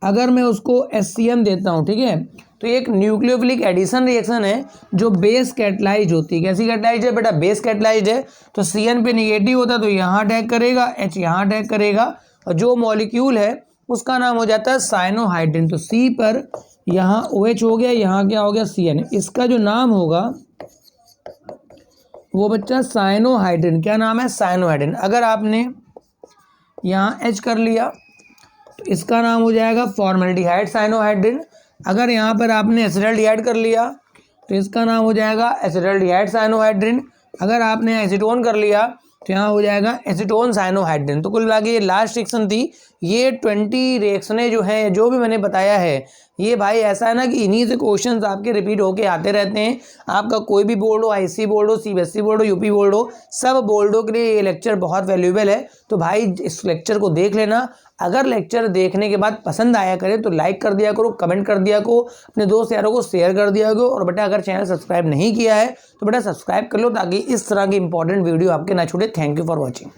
अगर मैं उसको HCN देता हूँ, ठीक है, तो एक न्यूक्लियोफिलिक एडिशन रिएक्शन है जो बेस कैटलाइज होती है। कैसी कैटलाइज है बेटा, बेस कैटलाइज है। तो CN पे निगेटिव होता है तो यहाँ अटैक करेगा, H यहाँ अटैक करेगा, और जो मॉलिक्यूल है उसका नाम हो जाता है साइनोहाइड्रिन। तो C पर यहाँ OH हो गया, यहाँ क्या हो गया, CN। इसका जो नाम होगा वो बच्चा साइनोहाइड्रिन। क्या नाम है, साइनोहाइड्रिन। अगर आपने यहाँ H कर लिया तो इसका नाम हो जाएगा फॉर्मल्डिहाइड साइनोहाइड्रिन। अगर यहाँ पर आपने एसिटाल्डिहाइड कर लिया तो इसका नाम हो जाएगा एसिटाल्डिहाइड साइनोहाइड्रिन। अगर आपने एसीटोन कर लिया तो यहाँ हो जाएगा एसीटोन साइनोहाइड्रिन। तो कुल मिला के ये लास्ट रिएक्शन थी। ये 20 रिएक्शनें जो हैं, जो भी मैंने बताया है, ये भाई ऐसा है ना कि इन्हीं से क्वेश्चंस आपके रिपीट होके आते रहते हैं। आपका कोई भी बोर्ड हो, IC बोर्ड हो, CBSE बोर्ड हो, UP बोर्ड हो, सब बोर्डों के लिए ये लेक्चर बहुत वैल्यूएबल है। तो भाई इस लेक्चर को देख लेना। अगर लेक्चर देखने के बाद पसंद आया करे तो लाइक कर दिया करो, कमेंट कर दिया करो, अपने दोस्त यारों को शेयर कर दिया करो। और बेटा अगर चैनल सब्सक्राइब नहीं किया है तो बेटा सब्सक्राइब कर लो ताकि इस तरह की इंपॉर्टेंट वीडियो आपके ना छूटे। Thank you for watching.